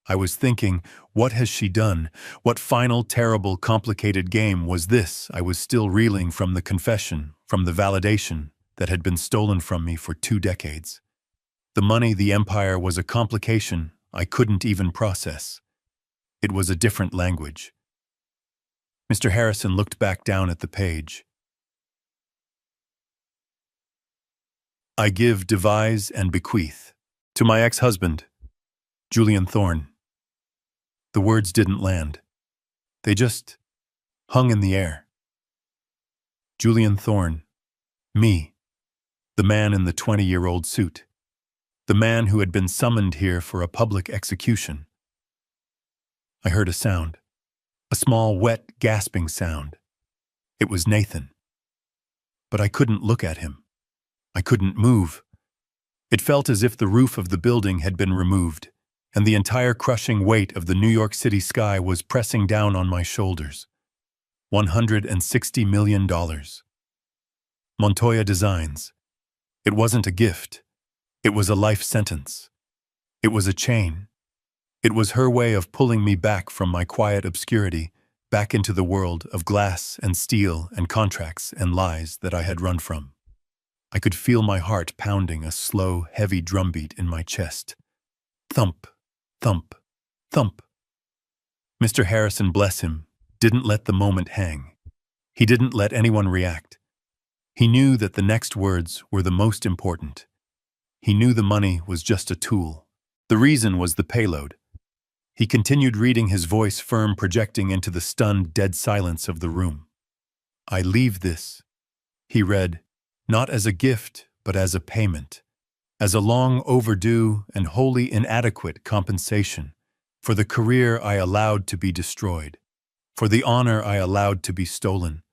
I was thinking, what has she done? What final, terrible, complicated game was this? I was still reeling from the confession, from the validation that had been stolen from me for 2 decades. The money, the empire, was a complication I couldn't even process. It was a different language. Mr. Harrison looked back down at the page. I give, devise, and bequeath to my ex-husband, Julian Thorne. The words didn't land. They just hung in the air. Julian Thorne. Me. The man in the 20-year-old suit. The man who had been summoned here for a public execution. I heard a sound. A small, wet, gasping sound. It was Nathan. But I couldn't look at him. I couldn't move. It felt as if the roof of the building had been removed, and the entire crushing weight of the New York City sky was pressing down on my shoulders. $160 million. Montoya Designs. It wasn't a gift. It was a life sentence. It was a chain. It was her way of pulling me back from my quiet obscurity, back into the world of glass and steel and contracts and lies that I had run from. I could feel my heart pounding a slow, heavy drumbeat in my chest. Thump, thump, thump. Mr. Harrison, bless him, didn't let the moment hang. He didn't let anyone react. He knew that the next words were the most important. He knew the money was just a tool. The reason was the payload. He continued reading, his voice firm, projecting into the stunned, dead silence of the room. I leave this, he read, not as a gift, but as a payment, as a long overdue and wholly inadequate compensation for the career I allowed to be destroyed, for the honor I allowed to be stolen,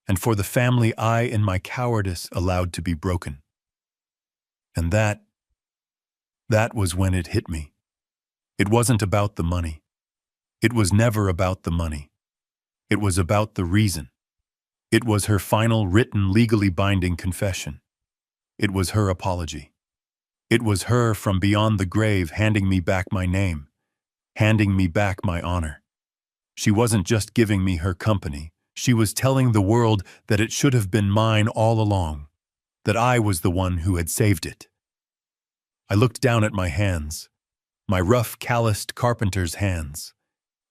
and for the family I, in my cowardice, allowed to be broken. And that was when it hit me. It wasn't about the money. It was never about the money. It was about the reason. It was her final, written, legally binding confession. It was her apology. It was her from beyond the grave handing me back my name, handing me back my honor. She wasn't just giving me her company. She was telling the world that it should have been mine all along, that I was the one who had saved it. I looked down at my hands, my rough, calloused carpenter's hands.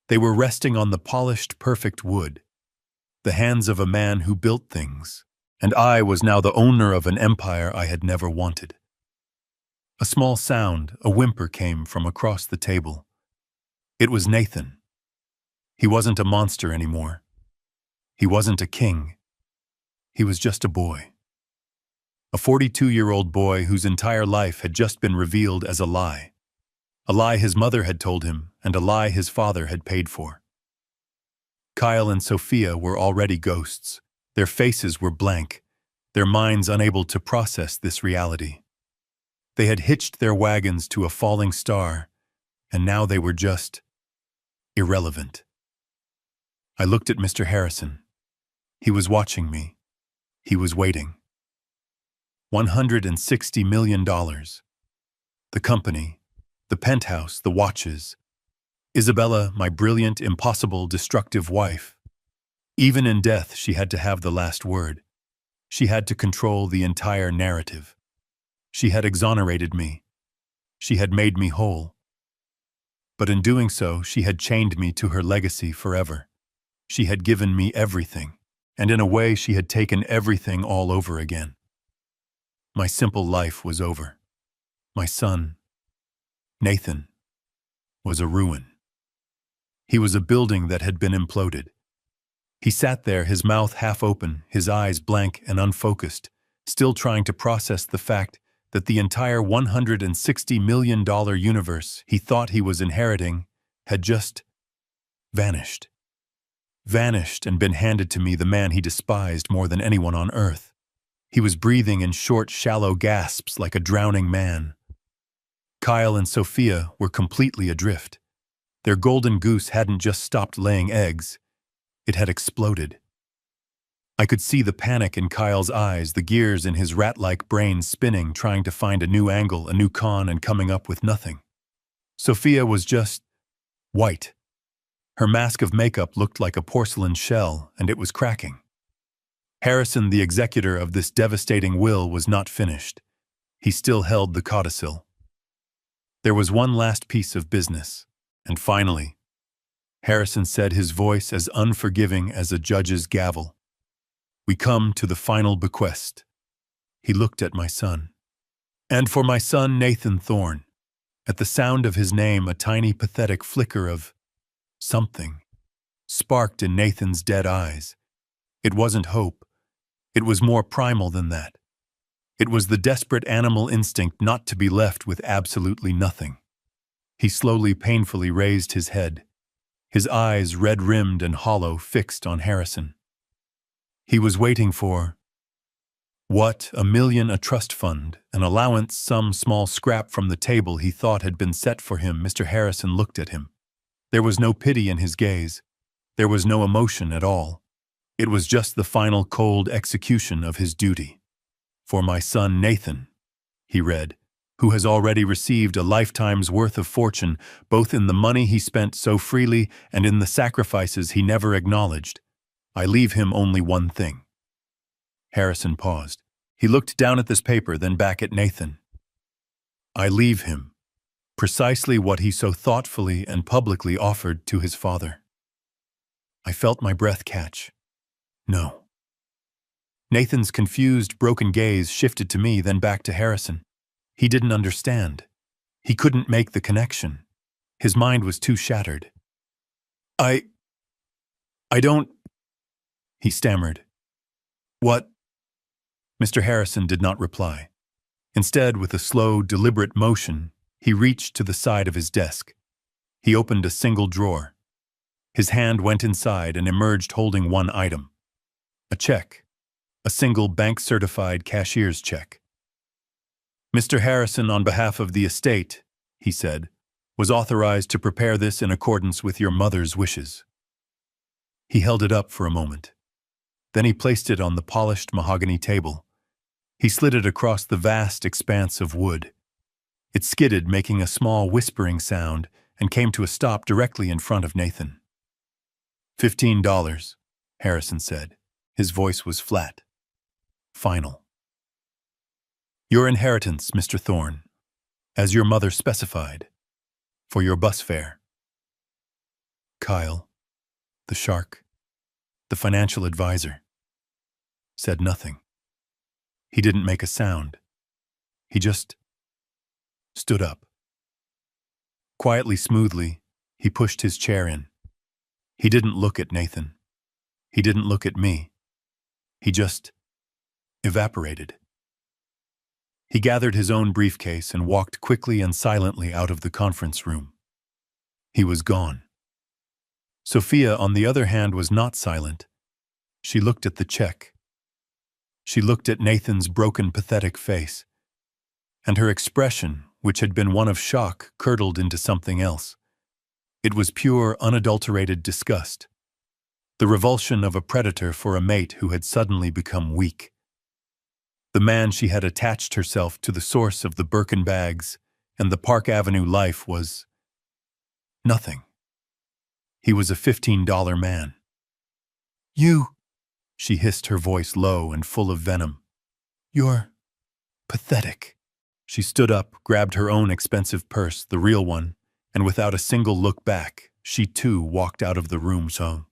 They were resting on the polished, perfect wood, the hands of a man who built things, and I was now the owner of an empire I had never wanted. A small sound, a whimper, came from across the table. It was Nathan. He wasn't a monster anymore. He wasn't a king. He was just a boy. A 42-year-old boy whose entire life had just been revealed as a lie his mother had told him, and a lie his father had paid for. Kyle and Sophia were already ghosts. Their faces were blank, their minds unable to process this reality. They had hitched their wagons to a falling star, and now they were just irrelevant. I looked at Mr. Harrison. He was watching me. He was waiting. $160 million. The company, the penthouse, the watches. Isabella, my brilliant, impossible, destructive wife. Even in death, she had to have the last word. She had to control the entire narrative. She had exonerated me. She had made me whole. But in doing so, she had chained me to her legacy forever. She had given me everything, and in a way she had taken everything all over again. My simple life was over. My son, Nathan, was a ruin. He was a building that had been imploded. He sat there, his mouth half open, his eyes blank and unfocused, still trying to process the fact that the entire $160 million universe he thought he was inheriting had just vanished. Vanished and been handed to me, the man he despised more than anyone on earth. He was breathing in short, shallow gasps like a drowning man. Kyle and Sophia were completely adrift. Their golden goose hadn't just stopped laying eggs, it had exploded. I could see the panic in Kyle's eyes, the gears in his rat-like brain spinning, trying to find a new angle, a new con, and coming up with nothing. Sophia was just white. Her mask of makeup looked like a porcelain shell, and it was cracking. Harrison, the executor of this devastating will, was not finished. He still held the codicil. There was one last piece of business, and finally, Harrison said, his voice as unforgiving as a judge's gavel, "We come to the final bequest." He looked at my son. "And for my son Nathan Thorne." At the sound of his name, a tiny pathetic flicker of something sparked in Nathan's dead eyes. It wasn't hope. It was more primal than that. It was the desperate animal instinct not to be left with absolutely nothing. He slowly, painfully raised his head, his eyes red-rimmed and hollow, fixed on Harrison. He was waiting for what? $1 million, a trust fund, an allowance, some small scrap from the table he thought had been set for him. Mr. Harrison looked at him. There was no pity in his gaze. There was no emotion at all. It was just the final cold execution of his duty. "For my son Nathan," he read, "who has already received a lifetime's worth of fortune, both in the money he spent so freely and in the sacrifices he never acknowledged. I leave him only one thing." Harrison paused. He looked down at this paper, then back at Nathan. "I leave him precisely what he so thoughtfully and publicly offered to his father." I felt my breath catch. No. Nathan's confused, broken gaze shifted to me, then back to Harrison. He didn't understand. He couldn't make the connection. His mind was too shattered. I don't," he stammered. "What?" Mr. Harrison did not reply. Instead, with a slow, deliberate motion, he reached to the side of his desk. He opened a single drawer. His hand went inside and emerged holding one item. A check. A single bank-certified cashier's check. "Mr. Harrison, on behalf of the estate," he said, "was authorized to prepare this in accordance with your mother's wishes." He held it up for a moment. Then he placed it on the polished mahogany table. He slid it across the vast expanse of wood. It skidded, making a small whispering sound, and came to a stop directly in front of Nathan. $15, Harrison said. His voice was flat. Final. "Your inheritance, Mr. Thorne, as your mother specified, for your bus fare." Kyle, the shark, the financial advisor, said nothing. He didn't make a sound. He just stood up. Quietly, smoothly, he pushed his chair in. He didn't look at Nathan. He didn't look at me. He just evaporated. He gathered his own briefcase and walked quickly and silently out of the conference room. He was gone. Sophia, on the other hand, was not silent. She looked at the check. She looked at Nathan's broken, pathetic face, and her expression, which had been one of shock, curdled into something else. It was pure, unadulterated disgust. The revulsion of a predator for a mate who had suddenly become weak. The man she had attached herself to, the source of the Birkin bags and the Park Avenue life, was nothing. He was a $15 man. "You," she hissed, her voice low and full of venom. "You're pathetic." She stood up, grabbed her own expensive purse, the real one, and without a single look back, she too walked out of the room. So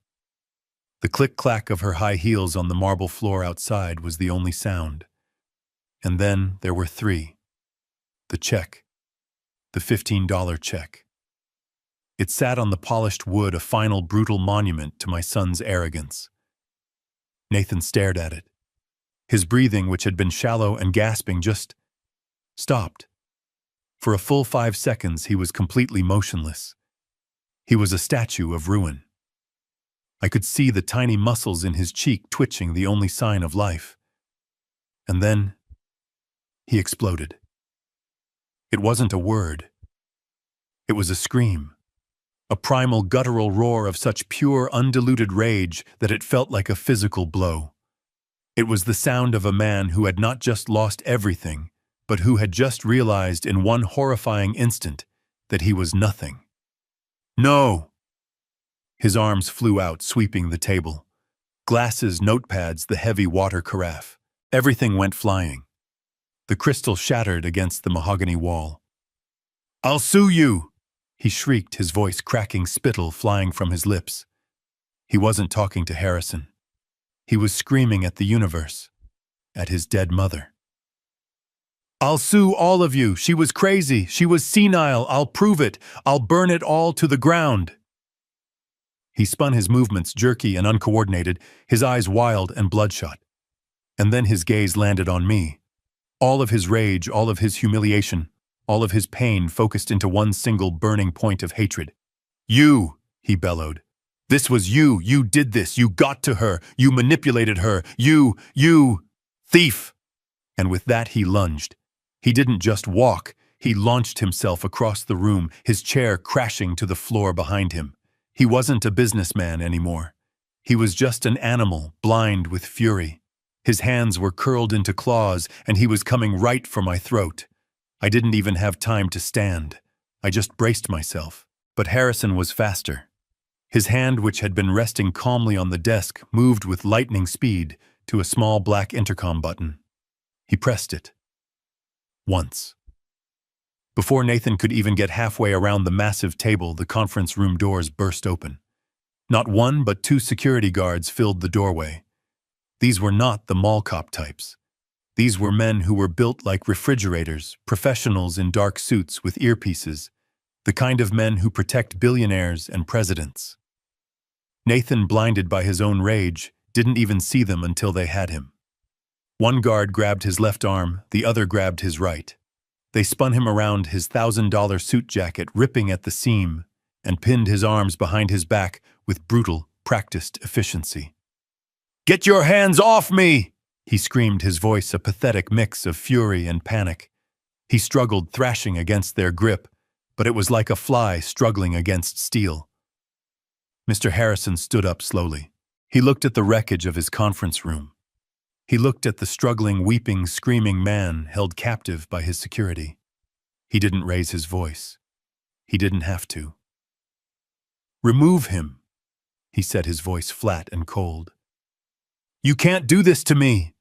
the click-clack of her high heels on the marble floor outside was the only sound. And then there were three. The check. The $15 check. It sat on the polished wood, a final brutal monument to my son's arrogance. Nathan stared at it. His breathing, which had been shallow and gasping, just stopped. For a full 5 seconds, he was completely motionless. He was a statue of ruin. I could see the tiny muscles in his cheek twitching, the only sign of life. And then he exploded. It wasn't a word. It was a scream. A primal guttural roar of such pure, undiluted rage that it felt like a physical blow. It was the sound of a man who had not just lost everything, but who had just realized in one horrifying instant that he was nothing. No! His arms flew out, sweeping the table. Glasses, notepads, the heavy water carafe. Everything went flying. The crystal shattered against the mahogany wall. "I'll sue you!" he shrieked, his voice cracking, spittle flying from his lips. He wasn't talking to Harrison. He was screaming at the universe, at his dead mother. "I'll sue all of you. She was crazy. She was senile. I'll prove it. I'll burn it all to the ground." He spun, his movements jerky and uncoordinated, his eyes wild and bloodshot. And then his gaze landed on me. All of his rage, all of his humiliation, all of his pain focused into one single burning point of hatred. "You!" he bellowed. "This was you! You did this! You got to her! You manipulated her! You! Thief!" And with that he lunged. He didn't just walk, he launched himself across the room, his chair crashing to the floor behind him. He wasn't a businessman anymore. He was just an animal, blind with fury. His hands were curled into claws, and he was coming right for my throat. I didn't even have time to stand. I just braced myself. But Harrison was faster. His hand, which had been resting calmly on the desk, moved with lightning speed to a small black intercom button. He pressed it. Once. Before Nathan could even get halfway around the massive table, the conference room doors burst open. Not one, but 2 security guards filled the doorway. These were not the mall cop types. These were men who were built like refrigerators, professionals in dark suits with earpieces, the kind of men who protect billionaires and presidents. Nathan, blinded by his own rage, didn't even see them until they had him. One guard grabbed his left arm, the other grabbed his right. They spun him around, his $1,000 suit jacket ripping at the seam, and pinned his arms behind his back with brutal, practiced efficiency. "Get your hands off me!" he screamed, his voice a pathetic mix of fury and panic. He struggled, thrashing against their grip, but it was like a fly struggling against steel. Mr. Harrison stood up slowly. He looked at the wreckage of his conference room. He looked at the struggling, weeping, screaming man held captive by his security. He didn't raise his voice. He didn't have to. "Remove him," he said, his voice flat and cold. "You can't do this to me,"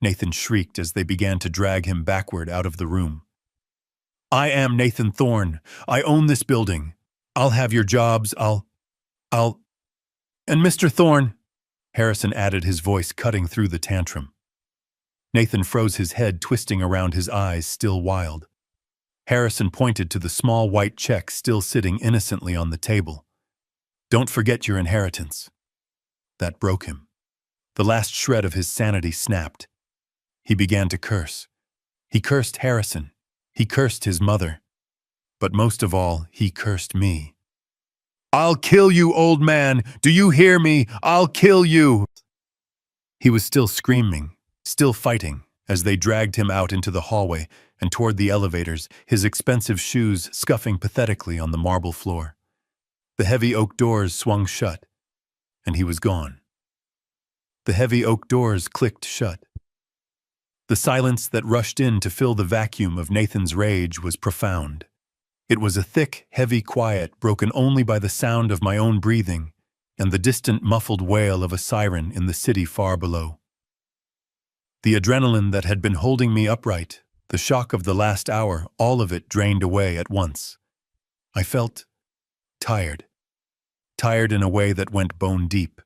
Nathan shrieked as they began to drag him backward out of the room. "I am Nathan Thorne. I own this building. I'll have your jobs. I'll... And Mr. Thorne," Harrison added, his voice cutting through the tantrum. Nathan froze, his head twisting around, his eyes still wild. Harrison pointed to the small white check still sitting innocently on the table. "Don't forget your inheritance." That broke him. The last shred of his sanity snapped. He began to curse. He cursed Harrison. He cursed his mother. But most of all, he cursed me. "I'll kill you, old man! Do you hear me? I'll kill you!" He was still screaming, still fighting, as they dragged him out into the hallway and toward the elevators, his expensive shoes scuffing pathetically on the marble floor. The heavy oak doors swung shut, and he was gone. The heavy oak doors clicked shut. The silence that rushed in to fill the vacuum of Nathan's rage was profound. It was a thick, heavy quiet broken only by the sound of my own breathing and the distant muffled wail of a siren in the city far below. The adrenaline that had been holding me upright, the shock of the last hour, all of it drained away at once. I felt tired. Tired in a way that went bone deep.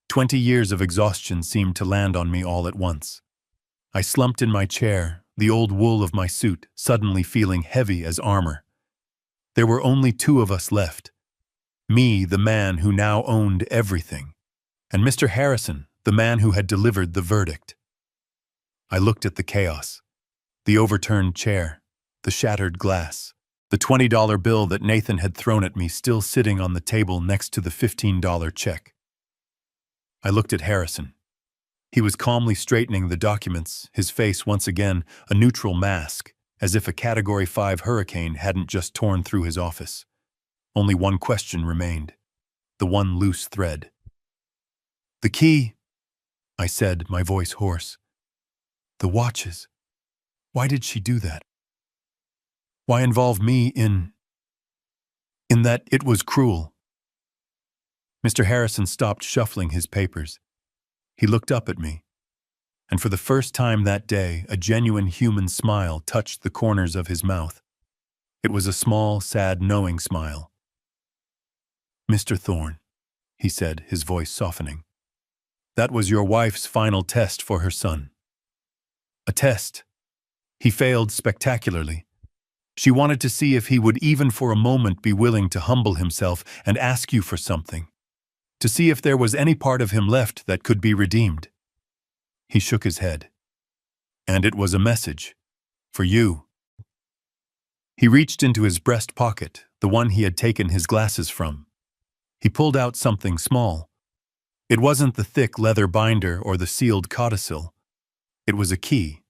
20 years of exhaustion seemed to land on me all at once. I slumped in my chair, the old wool of my suit suddenly feeling heavy as armor. There were only 2 of us left. Me, the man who now owned everything, and Mr. Harrison, the man who had delivered the verdict. I looked at the chaos. The overturned chair, the shattered glass, the $20 bill that Nathan had thrown at me still sitting on the table next to the $15 check. I looked at Harrison. He was calmly straightening the documents, his face once again a neutral mask, as if a Category 5 hurricane hadn't just torn through his office. Only one question remained, the one loose thread. "The key," I said, my voice hoarse. "The watches. Why did she do that? Why involve me in that? It was cruel." Mr. Harrison stopped shuffling his papers. He looked up at me, and for the first time that day, a genuine human smile touched the corners of his mouth. It was a small, sad, knowing smile. "Mr. Thorne," he said, his voice softening, "that was your wife's final test for her son. A test. He failed spectacularly. She wanted to see if he would even for a moment be willing to humble himself and ask you for something, to see if there was any part of him left that could be redeemed." He shook his head. "And it was a message. For you." He reached into his breast pocket, the one he had taken his glasses from. He pulled out something small. It wasn't the thick leather binder or the sealed codicil. It was a key.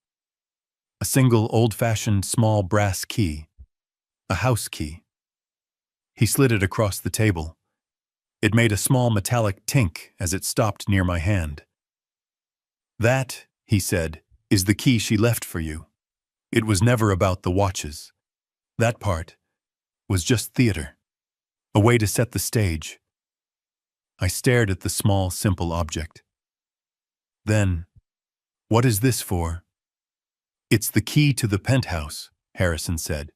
A single old-fashioned small brass key. A house key. He slid it across the table. It made a small metallic tink as it stopped near my hand. "That," he said, "is the key she left for you. It was never about the watches. That part was just theater. A way to set the stage." I stared at the small, simple object. "Then, what is this for?" "It's the key to the penthouse," Harrison said.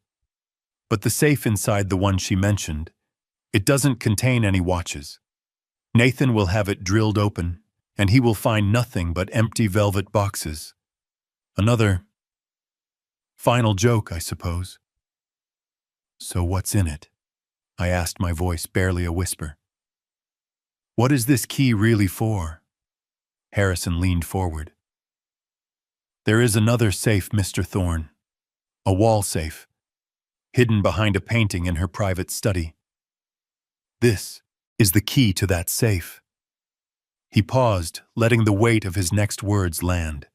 "But the safe inside the one she mentioned, it doesn't contain any watches. Nathan will have it drilled open, and he will find nothing but empty velvet boxes. Another final joke, I suppose." "So what's in it?" I asked, my voice barely a whisper. "What is this key really for?" Harrison leaned forward. "There is another safe, Mr. Thorne. A wall safe, hidden behind a painting in her private study. This is the key to that safe." He paused, letting the weight of his next words land.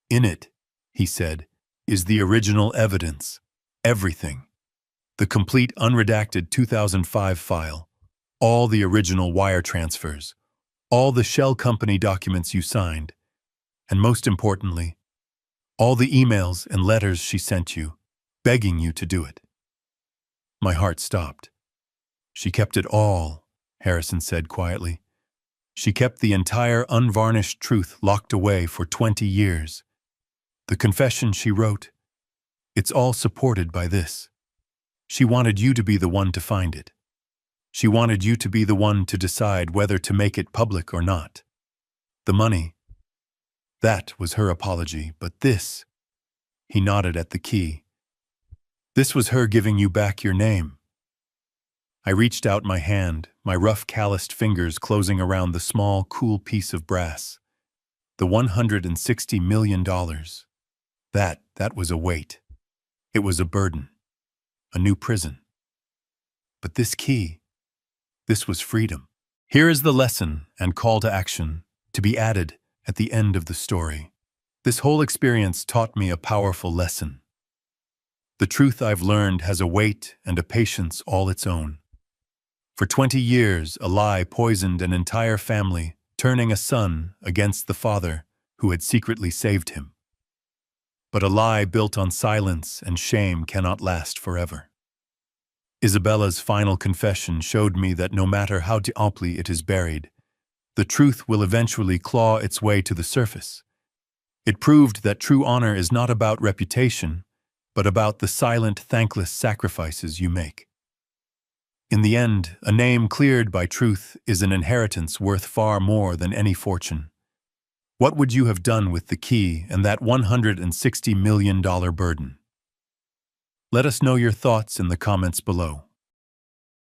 "In it," he said, "is the original evidence. Everything. The complete unredacted 2005 file. All the original wire transfers. All the shell company documents you signed. And most importantly, all the emails and letters she sent you, begging you to do it." My heart stopped. "She kept it all," Harrison said quietly. "She kept the entire unvarnished truth locked away for 20 years. The confession she wrote, it's all supported by this. She wanted you to be the one to find it. She wanted you to be the one to decide whether to make it public or not. The money, that was her apology, but this," he nodded at the key, "this was her giving you back your name." I reached out my hand, my rough calloused fingers closing around the small, cool piece of brass. The $160 million. That was a weight. It was a burden. A new prison. But this key, this was freedom. Here is the lesson and call to action to be added at the end of the story. This whole experience taught me a powerful lesson. The truth I've learned has a weight and a patience all its own. For 20 years, a lie poisoned an entire family, turning a son against the father who had secretly saved him. But a lie built on silence and shame cannot last forever. Isabella's final confession showed me that no matter how deeply it is buried, the truth will eventually claw its way to the surface. It proved that true honor is not about reputation, but about the silent, thankless sacrifices you make. In the end, a name cleared by truth is an inheritance worth far more than any fortune. What would you have done with the key and that $160 million burden? Let us know your thoughts in the comments below.